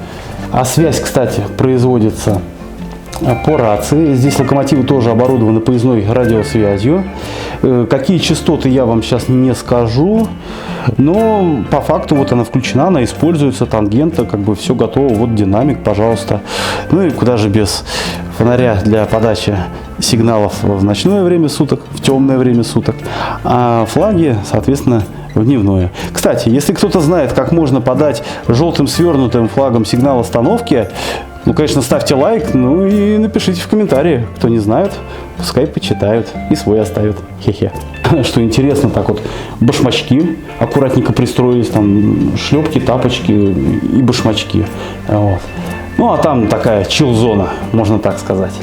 [SPEAKER 1] А связь, кстати, производится по рации. Здесь локомотивы тоже оборудованы поездной радиосвязью. Какие частоты, я вам сейчас не скажу. Но по факту вот она включена, она используется, тангента, как бы все готово. Вот динамик, пожалуйста. Ну и куда же без фонаря для подачи сигналов в ночное время суток, в темное время суток. А флаги, соответственно, в дневное. Кстати, если кто-то знает, как можно подать желтым свернутым флагом сигнал остановки, ну, конечно, ставьте лайк, ну и напишите в комментарии. Кто не знает, пускай почитают и свой оставят. Хе-хе. Что интересно, так вот, башмачки аккуратненько пристроились, там шлепки, тапочки и башмачки. Вот. Ну, а там такая чил-зона, можно так сказать.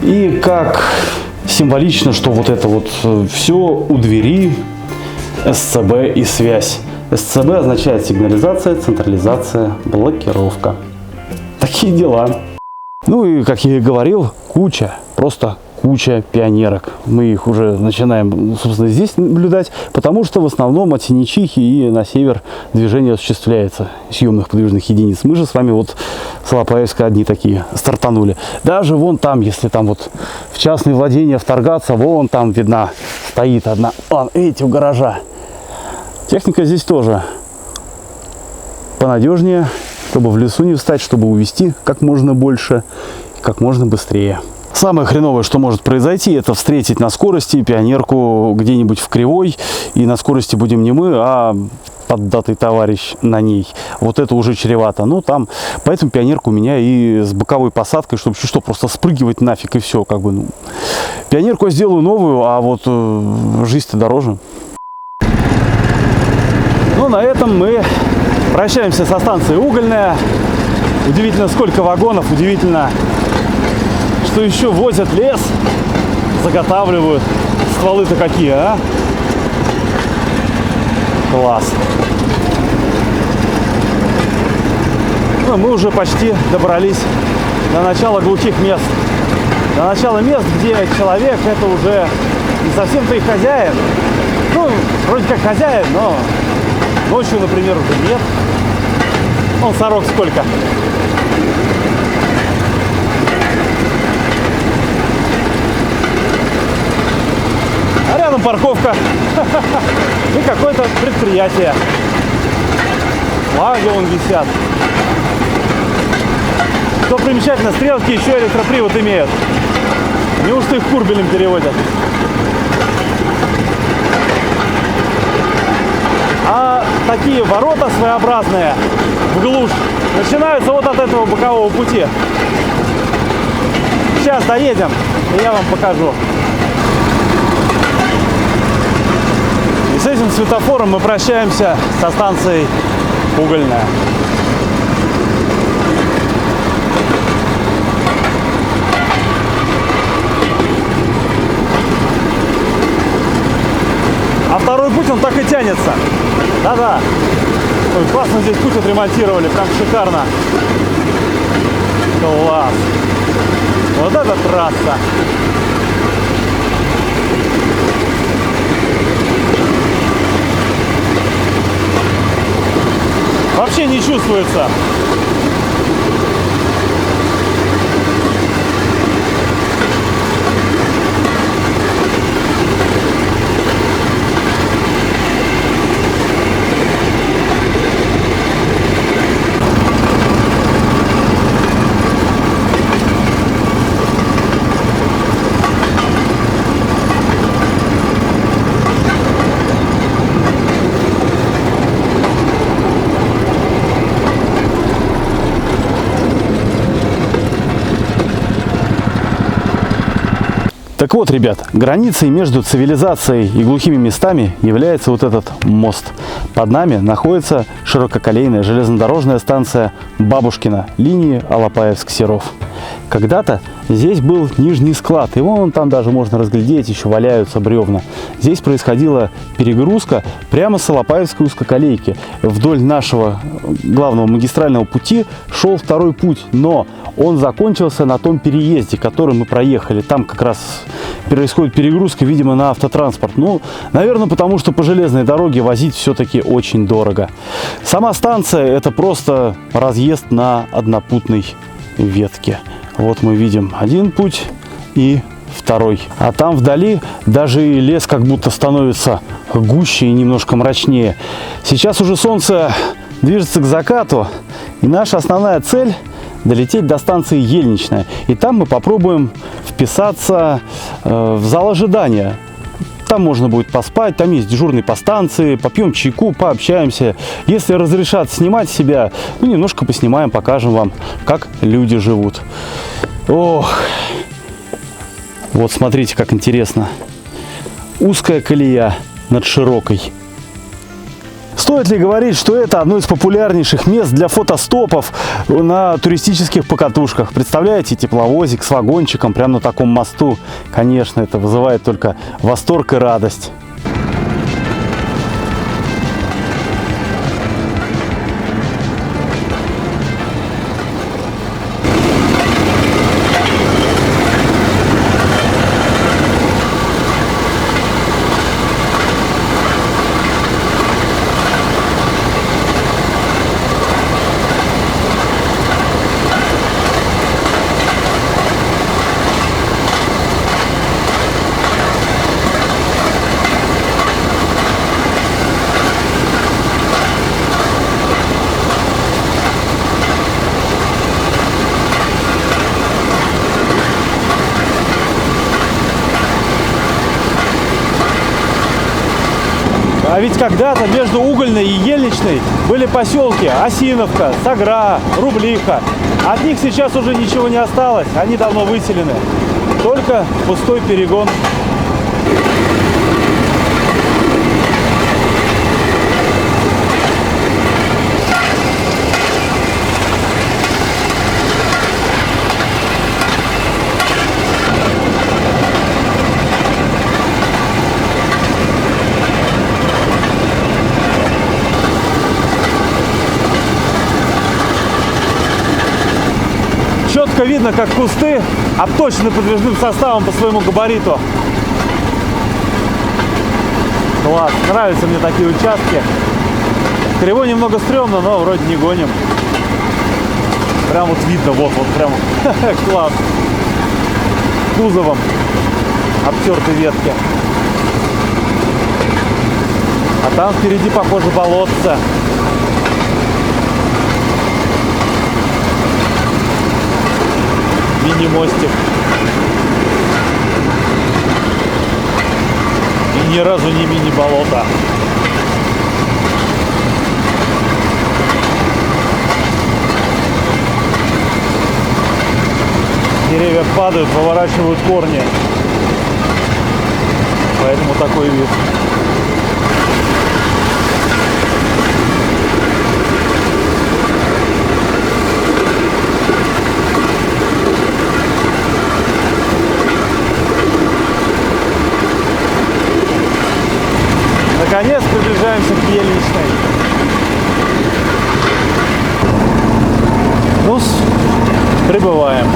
[SPEAKER 1] И как символично, что вот это вот все у двери, СЦБ и связь. СЦБ означает сигнализация, централизация, блокировка. Такие дела. Ну и, как я и говорил, просто куча пионерок. Мы их уже начинаем, собственно, здесь наблюдать, потому что в основном от Синичихи и на север движение осуществляется съемных подвижных единиц. Мы же с вами вот с Алапаевска одни такие стартанули. Даже вон там, если там вот в частные владения вторгаться, вон там видна, стоит одна. Вон, видите, у гаража. Техника здесь тоже понадежнее, чтобы в лесу не встать, чтобы увезти как можно больше, как можно быстрее. Самое хреновое, что может произойти, это встретить на скорости пионерку где-нибудь в Кривой, и на скорости будем не мы, а поддатый товарищ на ней. Вот это уже чревато. Ну, там, поэтому пионерка у меня и с боковой посадкой, чтобы что, просто спрыгивать нафиг и все, как бы, ну. Пионерку я сделаю новую, а вот жизнь-то дороже. Ну, на этом мы прощаемся со станцией Угольная. Удивительно, сколько вагонов, удивительно, что еще возят лес, заготавливают. Стволы-то какие, а? Класс. Ну, мы уже почти добрались до начала глухих мест.
[SPEAKER 2] до начала мест, где человек это уже не совсем твой хозяин. Ну, вроде как хозяин, но ночью, например, уже нет. Вон сорок сколько. А рядом парковка и какое-то предприятие. Флаги вон висят. Что примечательно, стрелки еще электропривод имеют. Неужто их курбелем переводят? А такие ворота своеобразные в глушь начинаются вот от этого бокового пути. Сейчас доедем, и я вам покажу. И с этим светофором мы прощаемся со станцией Угольная. А второй путь, он так и тянется. Да-да. Ой, классно здесь путь отремонтировали, прям шикарно. Класс. Вот это трасса. Вообще не чувствуется.
[SPEAKER 1] Так вот, ребят, границей между цивилизацией и глухими местами является вот этот мост. Под нами находится ширококолейная железнодорожная станция Бабушкина линии Алапаевск-Серов. Когда-то здесь был нижний склад, и вон там даже можно разглядеть, еще валяются бревна. Здесь происходила перегрузка прямо с Алапаевской узкоколейки. Вдоль нашего главного магистрального пути шел второй путь, но он закончился на том переезде, который мы проехали. Там как раз происходит перегрузка, видимо, на автотранспорт. Ну, наверное, потому что по железной дороге возить все-таки очень дорого. Сама станция – это просто разъезд на однопутной ветке. Вот мы видим один путь и второй. А там вдали даже и лес как будто становится гуще и немножко мрачнее. Сейчас уже солнце движется к закату, и наша основная цель – долететь до станции Ельничная. И там мы попробуем вписаться в зал ожидания. Там можно будет поспать, там есть дежурный по станции, попьем чайку, пообщаемся. Если разрешат снимать себя, ну, немножко поснимаем, покажем вам, как люди живут. Ох, вот смотрите, как интересно. Узкая колея над широкой. Стоит ли говорить, что это одно из популярнейших мест для фотостопов на туристических покатушках? Представляете, тепловозик с вагончиком прямо на таком мосту? Конечно, это вызывает только восторг и радость.
[SPEAKER 2] А ведь когда-то между Угольной и Ельничной были поселки Осиновка, Сагра, Рублиха. От них сейчас уже ничего не осталось, они давно выселены. Только пустой перегон. Четко видно, как кусты обточены подвижным составом по своему габариту. Класс, нравятся мне такие участки. Кривой немного стрёмно, но вроде не гоним. Прям вот видно, вот прям класс. Кузовом обтерты ветки. А там впереди, похоже, болотце. Мини-мостик. И ни разу не мини-болото. Деревья падают, поворачивают корни. Поэтому такой вид. Наконец приближаемся к Ельничной. Ну, прибываем.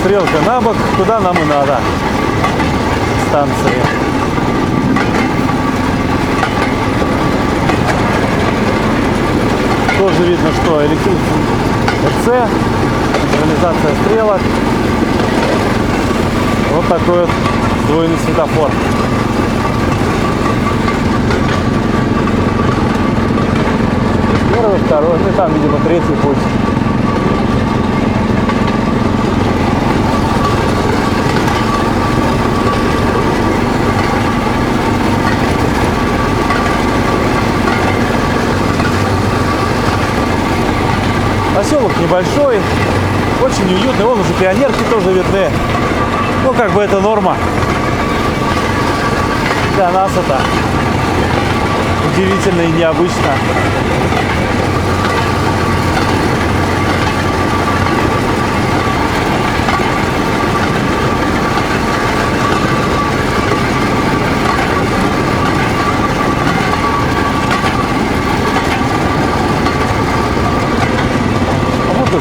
[SPEAKER 2] Стрелка на бок, куда нам и надо. Станции. Тоже видно, что РЦ, централизация стрелок. Вот такой вот сдвоенный светофор. Первый, второй, ну и там, видимо, третий путь. Поселок небольшой, очень уютный, вон уже пионерки тоже видны. Ну, как бы это норма. Для нас это удивительно и необычно.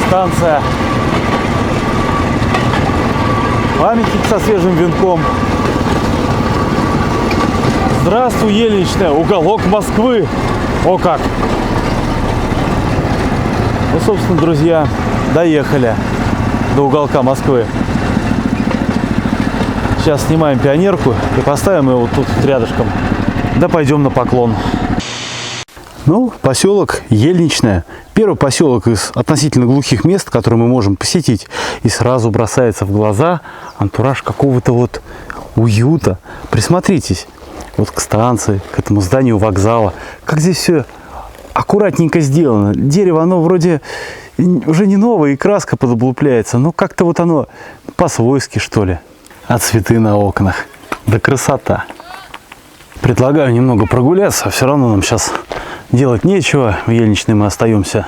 [SPEAKER 2] Станция. Памятник со свежим венком. Здравствуй, Ельничная, уголок Москвы. О как! Ну, собственно, друзья, доехали до уголка Москвы. Сейчас снимаем пионерку и поставим ее вот тут рядышком. Да пойдем на поклон. Ну, поселок Ельничная. Первый поселок из относительно глухих мест, который мы можем посетить. И сразу бросается в глаза антураж какого-то вот уюта. Присмотритесь вот к станции, к этому зданию вокзала. Как здесь все аккуратненько сделано. Дерево, оно вроде уже не новое, и краска подоблупляется. Но как-то вот оно по-свойски, что ли. А цветы на окнах. Да красота. Предлагаю немного прогуляться. Все равно нам сейчас делать нечего. В Ельничной мы остаемся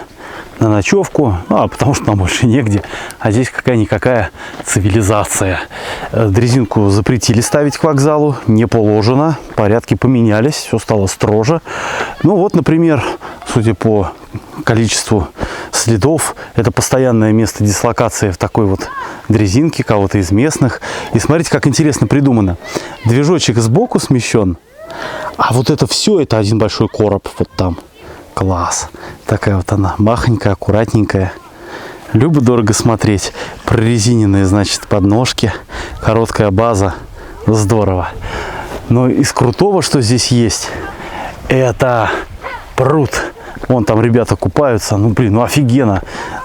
[SPEAKER 2] на ночевку, потому что нам больше негде. А здесь какая-никакая цивилизация. Дрезинку запретили ставить к вокзалу, не положено. Порядки поменялись, все стало строже. Ну вот, например, судя по количеству следов, это постоянное место дислокации в такой вот дрезинке кого-то из местных. И смотрите, как интересно придумано. Движочек сбоку смещен, а вот это все, это один большой короб вот там. Класс. Такая вот она, махонькая, аккуратненькая. Любо-дорого смотреть. Прорезиненные, значит, подножки. Короткая база. Здорово. Но из крутого, что здесь есть, это пруд. Вон там ребята купаются. Ну, блин, ну офигенно.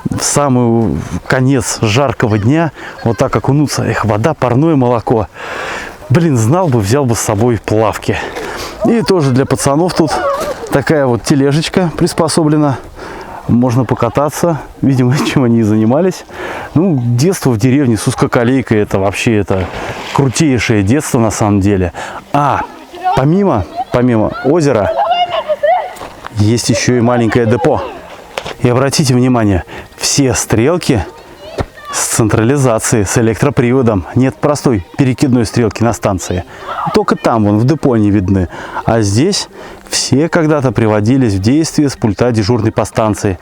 [SPEAKER 2] В самый конец жаркого дня вот так окунуться. Эх, вода, парное молоко. Блин, знал бы, взял бы с собой плавки. И тоже для пацанов тут такая вот тележечка приспособлена.
[SPEAKER 1] Можно покататься, видимо, чем они и занимались. Ну, детство в деревне с узкоколейкой, это вообще это крутейшее детство на самом деле. А помимо озера есть еще и маленькое депо. И обратите внимание, все стрелки с централизацией, с электроприводом. Нет простой перекидной стрелки на станции. Только там, вон, в депо они видны. А здесь все когда-то приводились в действие с пульта дежурной по станции.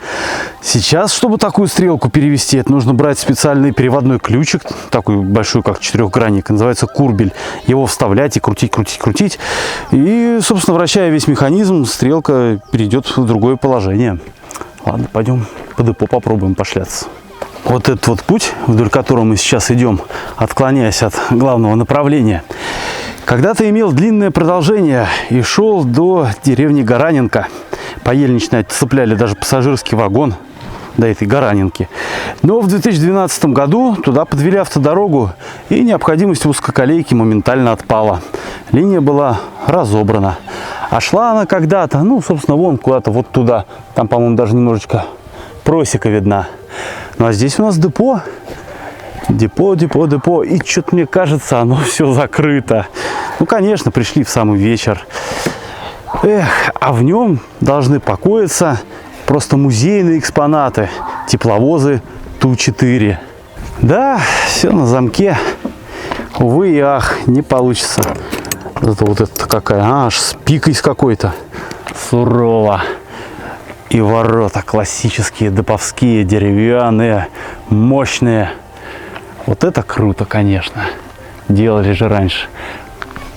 [SPEAKER 1] Сейчас, чтобы такую стрелку перевести, это нужно брать специальный переводной ключик, такой большой, как четырехгранник, называется курбель. Его вставлять и крутить, крутить, крутить. И, собственно, вращая весь механизм, стрелка перейдет в другое положение. Ладно, пойдем по депо попробуем пошляться. Вот этот вот путь, вдоль которого мы сейчас идем, отклоняясь от главного направления, когда-то имел длинное продолжение и шел до деревни Гараненко. По ельничной цепляли даже пассажирский вагон до этой Гараненки. Но в 2012 году туда подвели автодорогу, и необходимость узкоколейки моментально отпала. Линия была разобрана. А шла она когда-то, ну, собственно, вон куда-то вот туда. Там, по-моему, даже немножечко просека видна. Ну, а здесь у нас депо. Депо. И что-то, мне кажется, оно все закрыто. Ну, конечно, пришли в самый вечер. Эх, а в нем должны покоиться просто музейные экспонаты. Тепловозы Ту-4. Да, все на замке. Увы и ах, не получится. Зато вот это какая, аж с пикой с какой-то. Сурово. И ворота классические, деповские, деревянные, мощные. Вот это круто, конечно. Делали же раньше.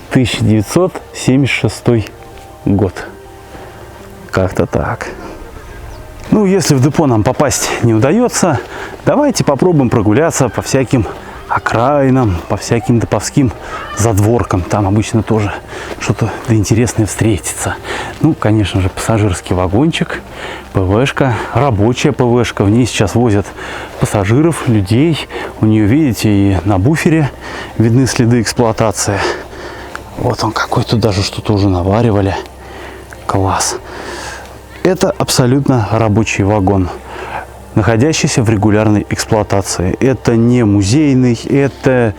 [SPEAKER 1] 1976 год. Как-то так. Ну, если в депо нам попасть не удается, давайте попробуем прогуляться по всяким окраинам, по всяким деповским задворкам. Там обычно тоже что-то интересное встретится. Ну, конечно же, пассажирский вагончик, ПВшка, рабочая ПВшка. В ней сейчас возят пассажиров, людей. У нее, видите, и на буфере видны следы эксплуатации. Вот он какой, тут даже что-то уже наваривали. Класс. Это абсолютно рабочий вагон, находящийся в регулярной эксплуатации. Это не музейный, это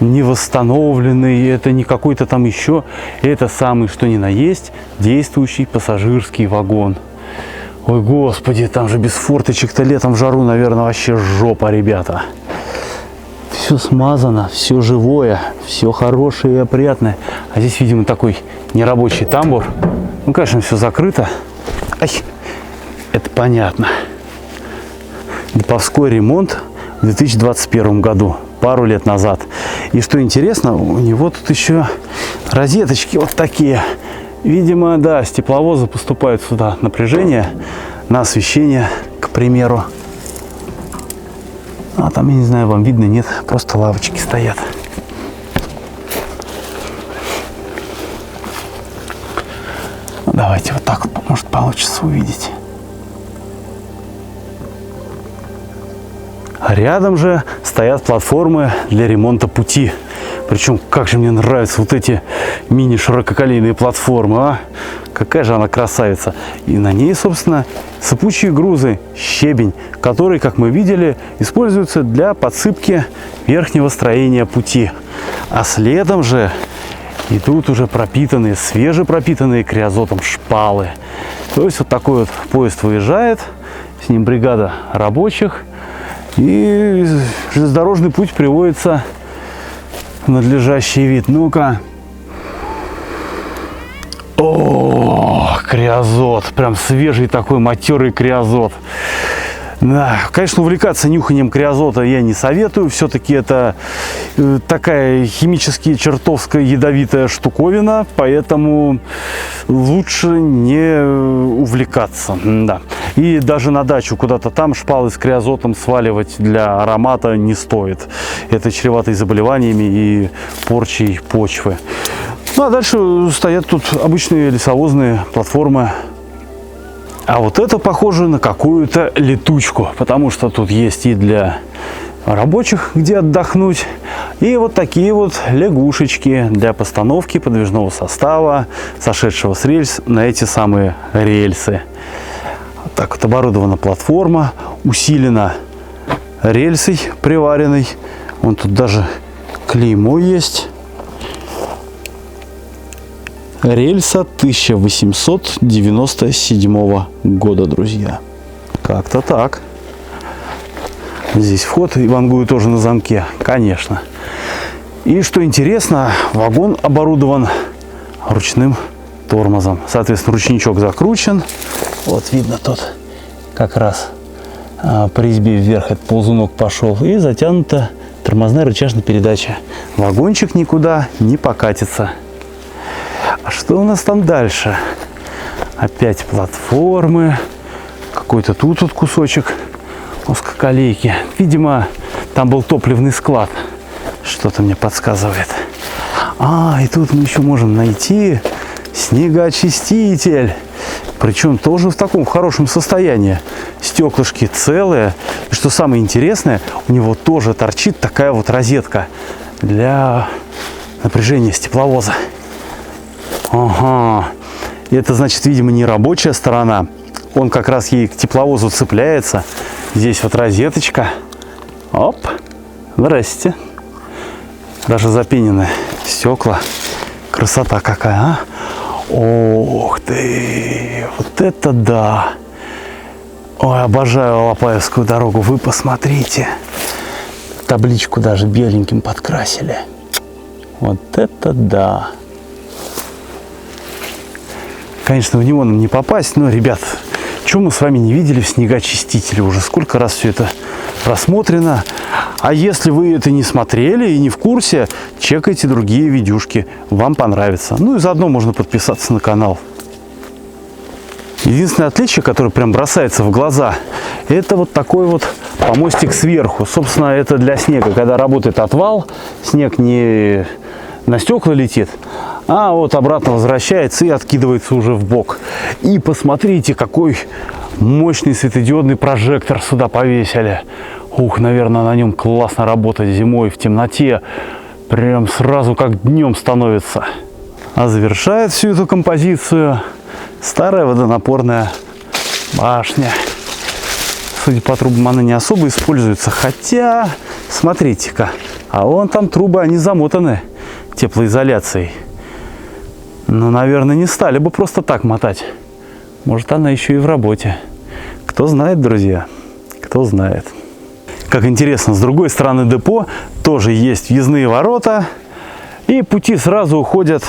[SPEAKER 1] не восстановленный, это не какой-то там еще. Это самый что ни на есть действующий пассажирский вагон. Ой, господи, там же без форточек-то летом в жару, наверное, вообще жопа, ребята. Все смазано, все живое, все хорошее и опрятное. А здесь, видимо, такой нерабочий тамбур. Ну, конечно, все закрыто. Ай, это понятно. Деповской ремонт в 2021 году, пару лет назад. И что интересно, у него тут еще розеточки вот такие. Видимо, да, с тепловоза поступает сюда напряжение на освещение, к примеру. А там, я не знаю, вам видно, нет, просто лавочки стоят. Давайте вот так вот, может, получится увидеть. А рядом же стоят платформы для ремонта пути. Причем, как же мне нравятся вот эти мини-ширококолейные платформы, а? Какая же она красавица. И на ней, собственно, сыпучие грузы, щебень, который, как мы видели, используется для подсыпки верхнего строения пути. А следом же идут уже пропитанные, свежепропитанные криозотом шпалы. То есть вот такой вот поезд выезжает, с ним бригада рабочих, и железнодорожный путь приводится в надлежащий вид. Ну-ка. О, криозот. Прям свежий такой матерый криозот. Да, конечно, увлекаться нюханием криозота я не советую. Все-таки это такая химически чертовская ядовитая штуковина, поэтому лучше не увлекаться. Да. И даже на дачу куда-то там шпалы с криозотом сваливать для аромата не стоит. Это чревато и заболеваниями, и порчей почвы. Ну а дальше стоят тут обычные лесовозные платформы. А вот это похоже на какую-то летучку, потому что тут есть и для рабочих, где отдохнуть, и вот такие вот лягушечки для постановки подвижного состава, сошедшего с рельс, на эти самые рельсы. Так вот оборудована платформа, усилена рельсой приваренной. Вон тут даже клеймо есть. Рельса 1897 года, друзья. Как-то так. Здесь вход, и вангую тоже на замке, конечно. И что интересно, вагон оборудован ручным тормозом. Соответственно, ручничок закручен. Вот видно тут как раз по резьбе вверх этот ползунок пошел. И затянута тормозная рычажная передача. Вагончик никуда не покатится. А что у нас там дальше? Опять платформы. Какой-то тут вот кусочек узкоколейки. Видимо, там был топливный склад. Что-то мне подсказывает. И тут мы еще можем найти снегоочиститель. Причем тоже в таком хорошем состоянии. Стеклышки целые. И что самое интересное, у него тоже торчит такая вот розетка для напряжения с тепловоза. Ага. Это значит, видимо, не рабочая сторона. Он как раз ей к тепловозу цепляется. Здесь вот розеточка. Оп. Здрасте. Даже запенены стекла. Красота какая, а? Ух ты! Вот это да! Ой, обожаю Алапаевскую дорогу. Вы посмотрите. Табличку даже беленьким подкрасили. Вот это да! Конечно, в него нам не попасть, но, ребят, что мы с вами не видели в снегоочистителе? Уже сколько раз все это рассмотрено. А если вы это не смотрели и не в курсе, чекайте другие видюшки. Вам понравится. Ну и заодно можно подписаться на канал. Единственное отличие, которое прям бросается в глаза, это вот такой вот помостик сверху. Собственно, это для снега. Когда работает отвал, снег не на стекла летит, а вот обратно возвращается и откидывается уже в бок. И посмотрите, какой мощный светодиодный прожектор сюда повесили. Ух, наверное, на нем классно работать зимой в темноте. Прям сразу как днем становится. А завершает всю эту композицию старая водонапорная башня. Судя по трубам, она не особо используется. Хотя, смотрите-ка, а вон там трубы, они замотаны теплоизоляцией. Ну, наверное, не стали бы просто так мотать. Может, она еще и в работе. Кто знает, друзья, кто знает. Как интересно, с другой стороны депо тоже есть въездные ворота. И пути сразу уходят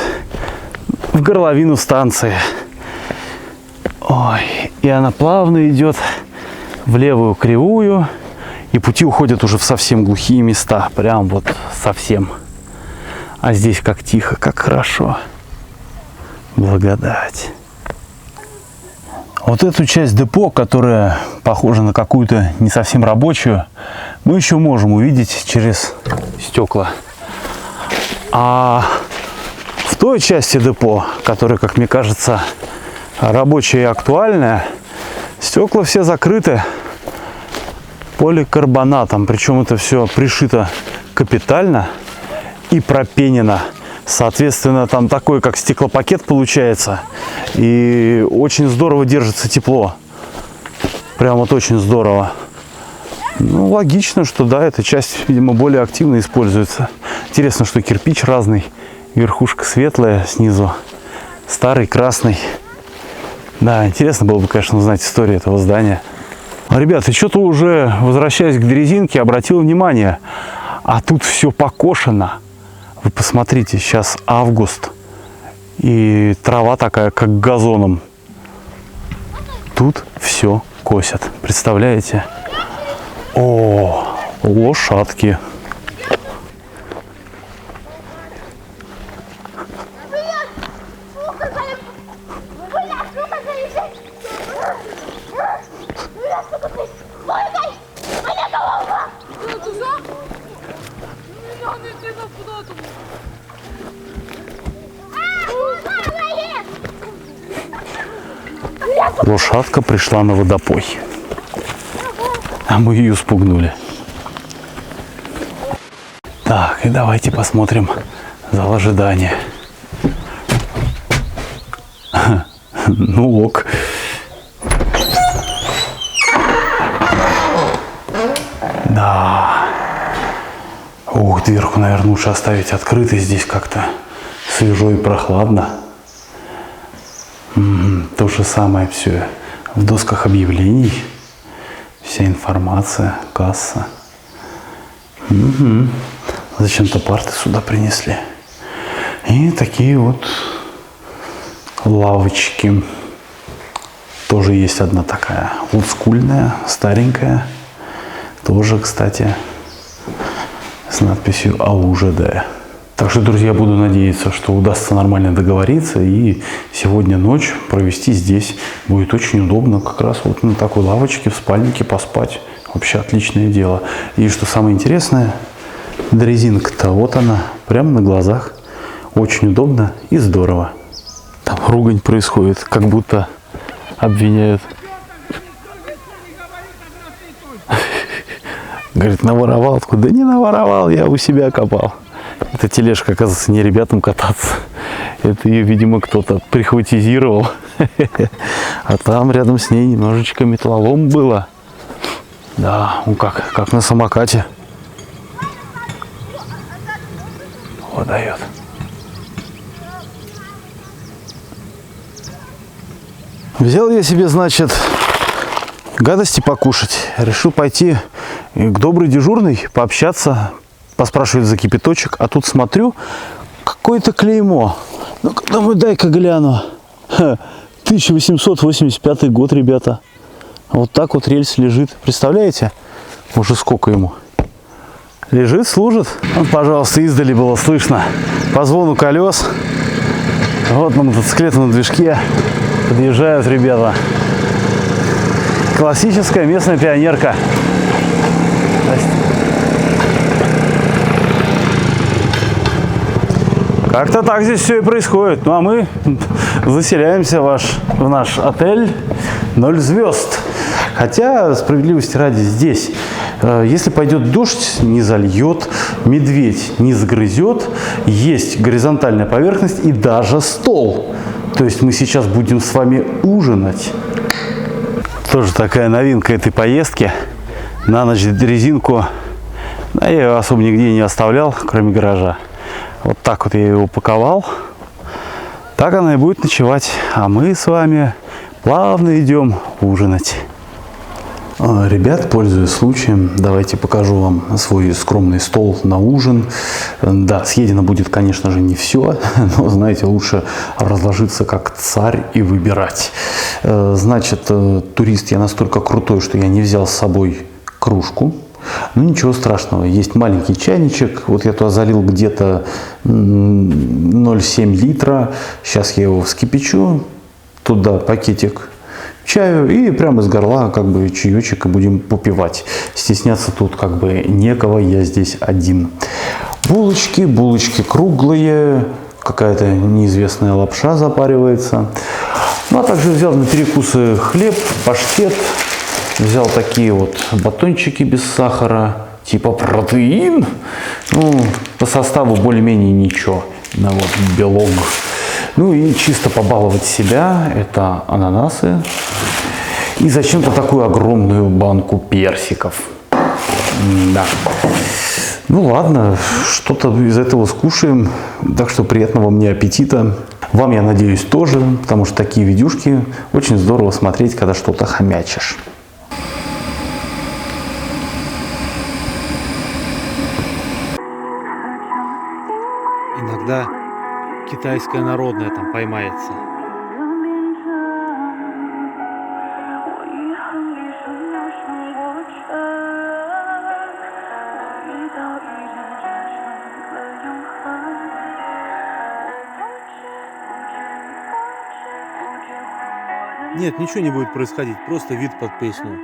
[SPEAKER 1] в горловину станции. Ой, и она плавно идет в левую кривую. И пути уходят уже в совсем глухие места. Прям вот совсем. А здесь как тихо, как хорошо. Благодать. Вот эту часть депо, которая похожа на какую-то не совсем рабочую, мы еще можем увидеть через стекла. А в той части депо, которая, как мне кажется, рабочая и актуальная, стекла все закрыты поликарбонатом. Причем это все пришито капитально и пропенено. Соответственно, там такой, как стеклопакет получается. И очень здорово держится тепло. Прям вот очень здорово. Ну, логично, что да, эта часть, видимо, более активно используется. Интересно, что кирпич разный. Верхушка светлая, снизу старый, красный. Да, интересно было бы, конечно, узнать историю этого здания. Ребята, что-то уже, возвращаясь к дрезинке, обратил внимание. А тут все покошено. Вы посмотрите, сейчас август, и трава такая, как газоном. Тут все косят. Представляете? О, лошадки. Лошадка пришла на водопой, а мы ее спугнули. Так, и давайте посмотрим зал ожидания. Ну ок. Ох, дверку, наверное, лучше оставить открытой. Здесь как-то свежо и прохладно. То же самое все в досках объявлений. Вся информация, касса. Зачем-то парты сюда принесли. И такие вот лавочки. Тоже есть одна такая олдскульная, старенькая. Тоже, кстати, с надписью АУЖД. Так что, друзья, буду надеяться, что удастся нормально договориться. И сегодня ночь провести здесь будет очень удобно. Как раз вот на такой лавочке в спальнике поспать. Вообще отличное дело. И что самое интересное, дрезинка-то вот она, прямо на глазах. Очень удобно и здорово. Там ругань происходит, как будто обвиняют. Говорит, наворовал. Откуда? Да не наворовал, я у себя копал. Эта тележка, оказывается, не ребятам кататься. Это ее, видимо, кто-то прихватизировал. А там рядом с ней немножечко металлолом было. Да, ну как на самокате. Вот дает. Взял я себе, значит, гадости покушать. Решил пойти к доброй дежурной, пообщаться, поспрашивать за кипяточек. А тут смотрю, какое-то клеймо. Ну-ка, думаю, дай-ка гляну. 1885 год, ребята. Вот так вот рельс лежит. Представляете? Уже сколько ему? Лежит, служит. Вот, пожалуйста, издали было слышно по звону колес. Вот на мотоциклете на движке подъезжают ребята. Классическая местная пионерка. Как-то так здесь все и происходит. Ну а мы заселяемся в наш отель 0 звезд. Хотя, справедливости ради, здесь, если пойдет дождь, не зальет, медведь не загрызет, есть горизонтальная поверхность и даже стол. То есть мы сейчас будем с вами ужинать. Тоже такая новинка этой поездки. На ночь резинку, я ее особо нигде не оставлял, кроме гаража. Вот так вот я ее упаковал. Так она и будет ночевать. А мы с вами плавно идем ужинать. Ребят, пользуясь случаем, давайте покажу вам свой скромный стол на ужин. Да, съедено будет, конечно же, не все, но, знаете, лучше разложиться как царь и выбирать. Значит, турист я настолько крутой, что я не взял с собой кружку. Ну, ничего страшного, есть маленький чайничек, вот я туда залил где-то 0,7 литра, сейчас я его вскипячу, туда пакетик чаю и прямо из горла как бы чаечек и будем попивать. Стесняться тут как бы некого, я здесь один. Булочки круглые, какая-то неизвестная лапша запаривается. Ну, а также взял на перекусы хлеб, паштет. Взял такие вот батончики без сахара, типа протеин. Ну, по составу более-менее ничего. Да, вот белок. Ну и чисто побаловать себя, это ананасы. И зачем-то такую огромную банку персиков. Да. Ну ладно, что-то из этого скушаем. Так что приятного мне аппетита. Вам, я надеюсь, тоже, потому что такие видюшки очень здорово смотреть, когда что-то хомячишь.
[SPEAKER 4] Иногда китайская народная там поймается. Нет, ничего не будет происходить, просто вид под песню.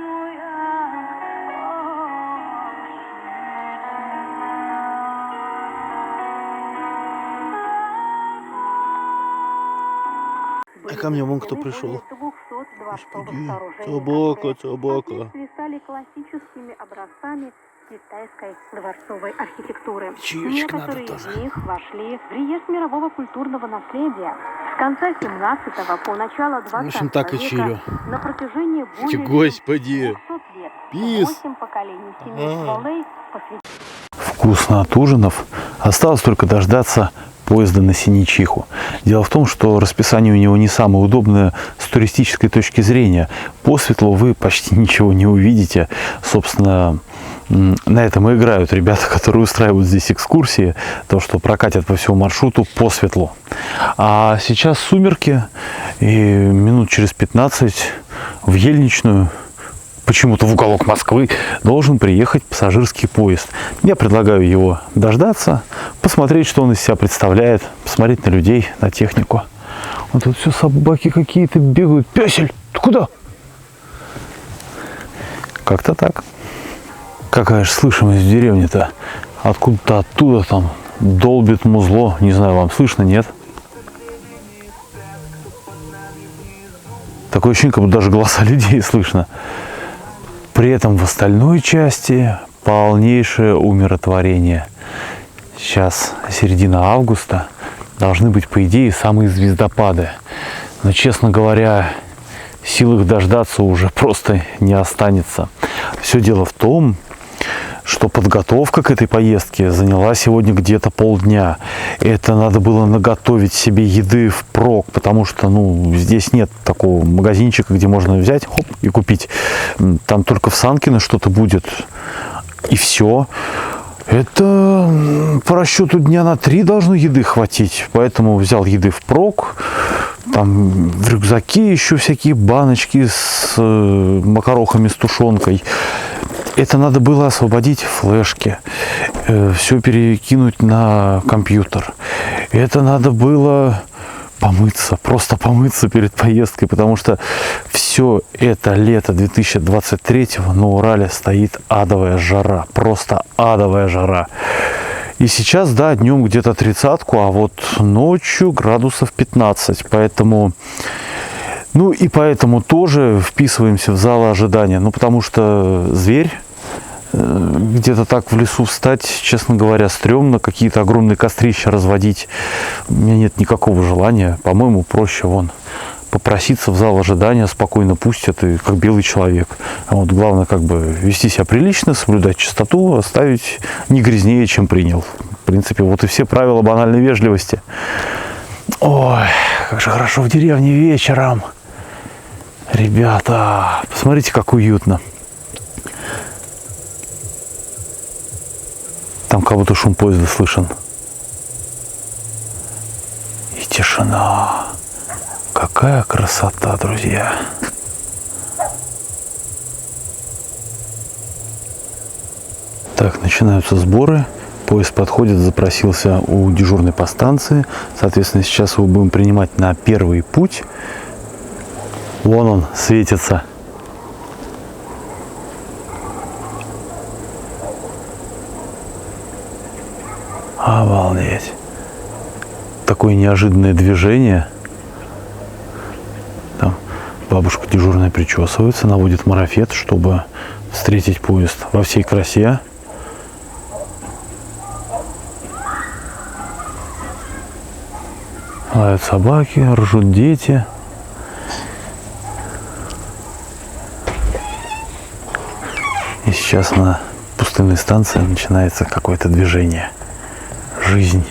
[SPEAKER 4] А ко мне вон кто пришел. Собака.
[SPEAKER 5] Стали классическими образцами китайской дворцовой архитектуры.
[SPEAKER 4] Чаечек надо
[SPEAKER 5] Некоторые
[SPEAKER 4] тоже.
[SPEAKER 5] из них вошли в реестр мирового культурного наследия. С конца 17-го по начало 20
[SPEAKER 4] В общем, так и
[SPEAKER 5] века
[SPEAKER 4] чилю.
[SPEAKER 5] на протяжении более
[SPEAKER 4] Господи.
[SPEAKER 5] 200 лет
[SPEAKER 4] Пис.
[SPEAKER 5] 8 поколений семей Валлей посвятили
[SPEAKER 3] вкусно отужинав, осталось только дождаться поезда на Синичиху. Дело в том, что расписание у него не самое удобное с туристической точки зрения. По светлу вы почти ничего не увидите. Собственно, на этом и играют ребята, которые устраивают здесь экскурсии, то, что прокатят по всему маршруту по светлу. А сейчас сумерки, и минут через 15 в Ельничную, почему-то в уголок Москвы, должен приехать пассажирский поезд. Я предлагаю его дождаться, посмотреть, что он из себя представляет, посмотреть на людей, на технику. Вот тут все собаки какие-то бегают. Пёсель, ты куда? Как-то так. Какая же слышимость в деревне-то? Откуда-то оттуда там долбит музло. Не знаю, вам слышно, нет? Такое ощущение, как будто даже голоса людей слышно. При этом в остальной части полнейшее умиротворение. Сейчас середина августа, должны быть, по идее, самые звездопады. Но, честно говоря, сил их дождаться уже просто не останется. Все дело в том, что подготовка к этой поездке заняла сегодня где-то полдня. Это надо было наготовить себе еды впрок, потому что, здесь нет такого магазинчика, где можно взять, хоп, и купить. Там только в Санкино что-то будет, и все. Это по расчету дня на 3 должно еды хватить, поэтому взял еды впрок. Там в рюкзаке еще всякие баночки с макарохами, с тушенкой. Это надо было освободить флешки, все перекинуть на компьютер. Это надо было помыться, просто помыться перед поездкой, потому что все это лето 2023 на Урале стоит адовая жара, просто адовая жара. И сейчас, да, днем где-то 30-ку, а вот ночью градусов 15, поэтому... и поэтому тоже вписываемся в зал ожидания. Потому что зверь, где-то так в лесу встать, честно говоря, стрёмно. Какие-то огромные кострища разводить. У меня нет никакого желания. По-моему, проще попроситься в зал ожидания, спокойно пустят, и как белый человек. А вот главное, вести себя прилично, соблюдать чистоту, оставить не грязнее, чем принял. В принципе, вот и все правила банальной вежливости. Ой, как же хорошо в деревне вечером. Ребята, посмотрите, как уютно. Там как будто шум поезда слышен. И тишина. Какая красота, друзья. Так, начинаются сборы. Поезд подходит, запросился у дежурной по станции. Соответственно, сейчас его будем принимать на первый путь. Вон он светится. Обалдеть. Такое неожиданное движение. Там бабушка дежурная причесывается, наводит марафет, чтобы встретить поезд во всей красе. Лают собаки, ржут дети. И сейчас на пустынной станции начинается какое-то движение. Жизнь.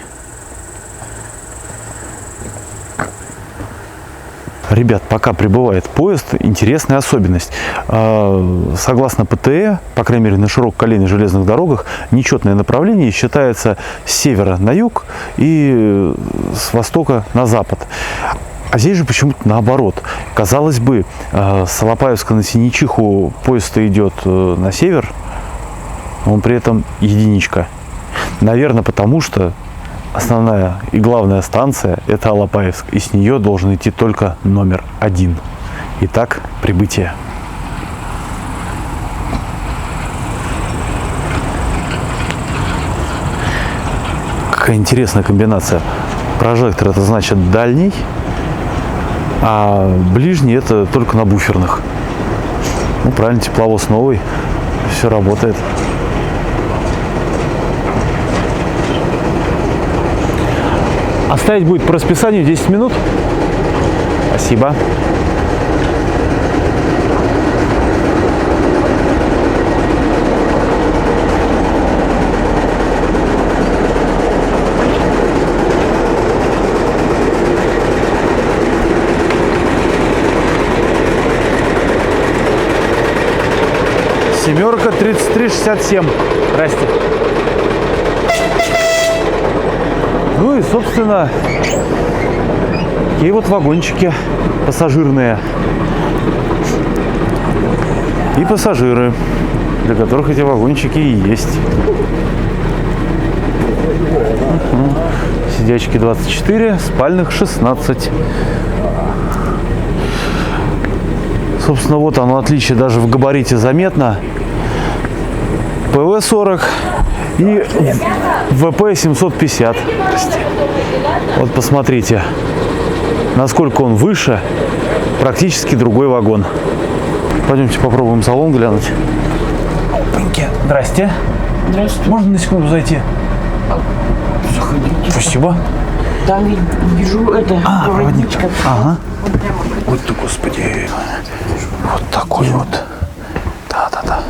[SPEAKER 3] Ребят, пока прибывает поезд, интересная особенность. Согласно ПТЭ, по крайней мере на ширококолейных железных дорогах, нечетное направление считается с севера на юг и с востока на запад. А здесь же почему-то наоборот. Казалось бы, с Алапаевска на Синичиху поезд идет на север, но он при этом единичка. Наверное, потому что основная и главная станция – это Алапаевск, и с нее должен идти только номер 1. Итак, прибытие. Какая интересная комбинация. Прожектор – это значит дальний, а ближний – это только на буферных. Правильно, тепловоз новый, все работает. Оставить будет по расписанию 10 минут. Спасибо.
[SPEAKER 1] Семерка 3367. Здрасте. Ну и, собственно, такие вот вагончики пассажирные. И пассажиры, для которых эти вагончики и есть. Сидячки 24, спальных 16. Собственно, вот оно отличие даже в габарите заметно. ПВ-40 и ВП-750. Вот посмотрите, насколько он выше, практически другой вагон. Пойдемте попробуем салон глянуть. Здрасте.
[SPEAKER 6] Здравствуйте.
[SPEAKER 1] Можно на секунду зайти?
[SPEAKER 6] Заходите.
[SPEAKER 1] Спасибо.
[SPEAKER 6] Там вижу это проводничка.
[SPEAKER 1] Ага. Вот ты, господи. Вот такой вот. Да-да-да.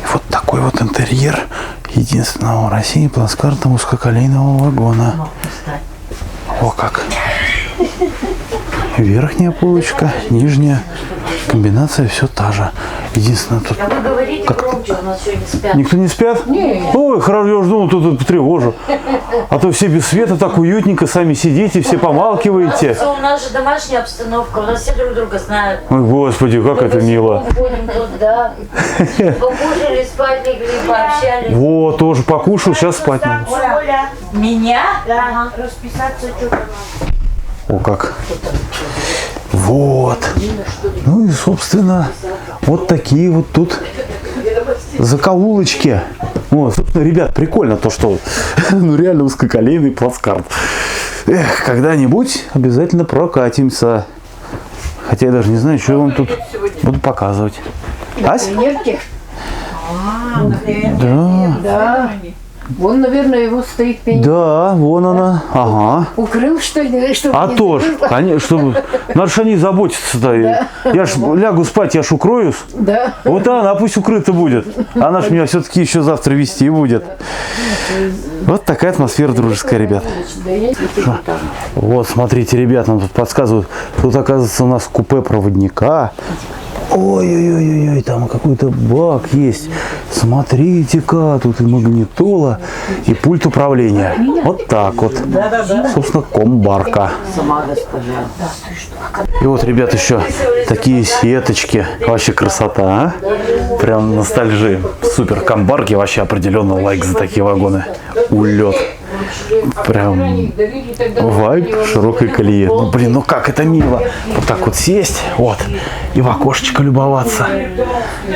[SPEAKER 1] И вот такой вот интерьер единственного в России плацкартного узкоколейного вагона. О как. Верхняя полочка, нижняя. Комбинация все та же. Единственное, тут...
[SPEAKER 7] А вы говорите громче, у нас сегодня спят.
[SPEAKER 1] Никто не спят?
[SPEAKER 6] Нет.
[SPEAKER 1] Ой, хорошо, я жду, тут потревожу. А то все без света, так уютненько, сами сидите, все помалкиваете.
[SPEAKER 7] У нас же домашняя обстановка, у нас все друг друга знают.
[SPEAKER 1] Ой, господи, как это мило.
[SPEAKER 7] Ходим тут, да. Покушали, спать легли, пообщались.
[SPEAKER 1] Вот, тоже покушал, сейчас спать надо.
[SPEAKER 7] Оля, меня? Да. Расписаться что-то надо.
[SPEAKER 1] О, как. Вот. Ну и, собственно, вот такие вот тут закоулочки. Вот, собственно, ребят, прикольно то, что ну реально узкоколейный плацкарт. Эх, когда-нибудь обязательно прокатимся. Хотя я даже не знаю, что я вам тут буду показывать. Ась? Да.
[SPEAKER 6] Да. Вон, наверное, его стоит пенька.
[SPEAKER 1] Да, вон она. Ага.
[SPEAKER 6] Укрыл, что ли? Чтобы
[SPEAKER 1] А
[SPEAKER 6] не
[SPEAKER 1] то ж,
[SPEAKER 6] забыла?
[SPEAKER 1] они, чтобы, надо ж они заботиться-то. Я ж лягу спать, я ж укроюсь.
[SPEAKER 6] Да.
[SPEAKER 1] Вот она пусть укрыта будет. Она ж меня все-таки еще завтра вести будет. Вот такая атмосфера дружеская, ребят.
[SPEAKER 6] Да есть и там.
[SPEAKER 1] Вот, смотрите, ребят, нам тут подсказывают. Тут, оказывается, у нас купе проводника. Ой-ой-ой-ой, там какой-то бак есть. Смотрите-ка, тут и магнитола, и пульт управления. Вот так вот. Собственно, комбарка.
[SPEAKER 6] Сама госпожа.
[SPEAKER 1] И вот, ребят, еще такие сеточки. Вообще красота, а? Прям ностальжи. Супер комбарки. Вообще определенно лайк за такие вагоны. Улет. Прям вайб широкой колеи. Ну, блин, ну как это мило. Вот так вот сесть, вот, и в окошечко любоваться.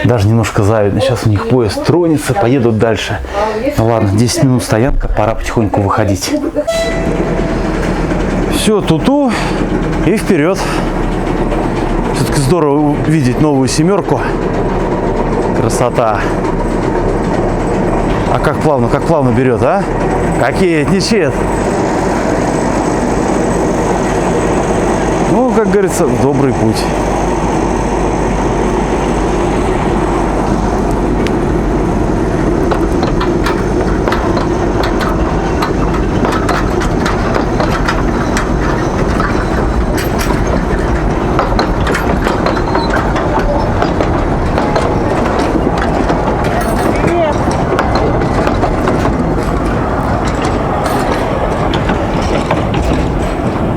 [SPEAKER 1] Даже немножко завидно. Сейчас у них поезд тронется, поедут дальше. Ну ладно, 10 минут стоянка, пора потихоньку выходить. Все, туту и вперед. Все-таки здорово видеть новую семерку. Красота. А как плавно берет, а? Кокетничает. Ну, как говорится, в добрый путь.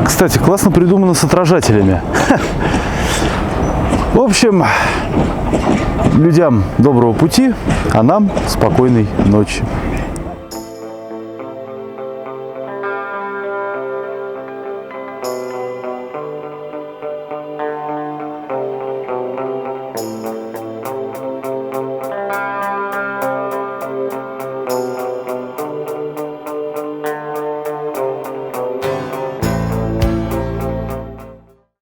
[SPEAKER 1] Кстати, классно придумано с отражателями. В общем, людям доброго пути, а нам спокойной ночи.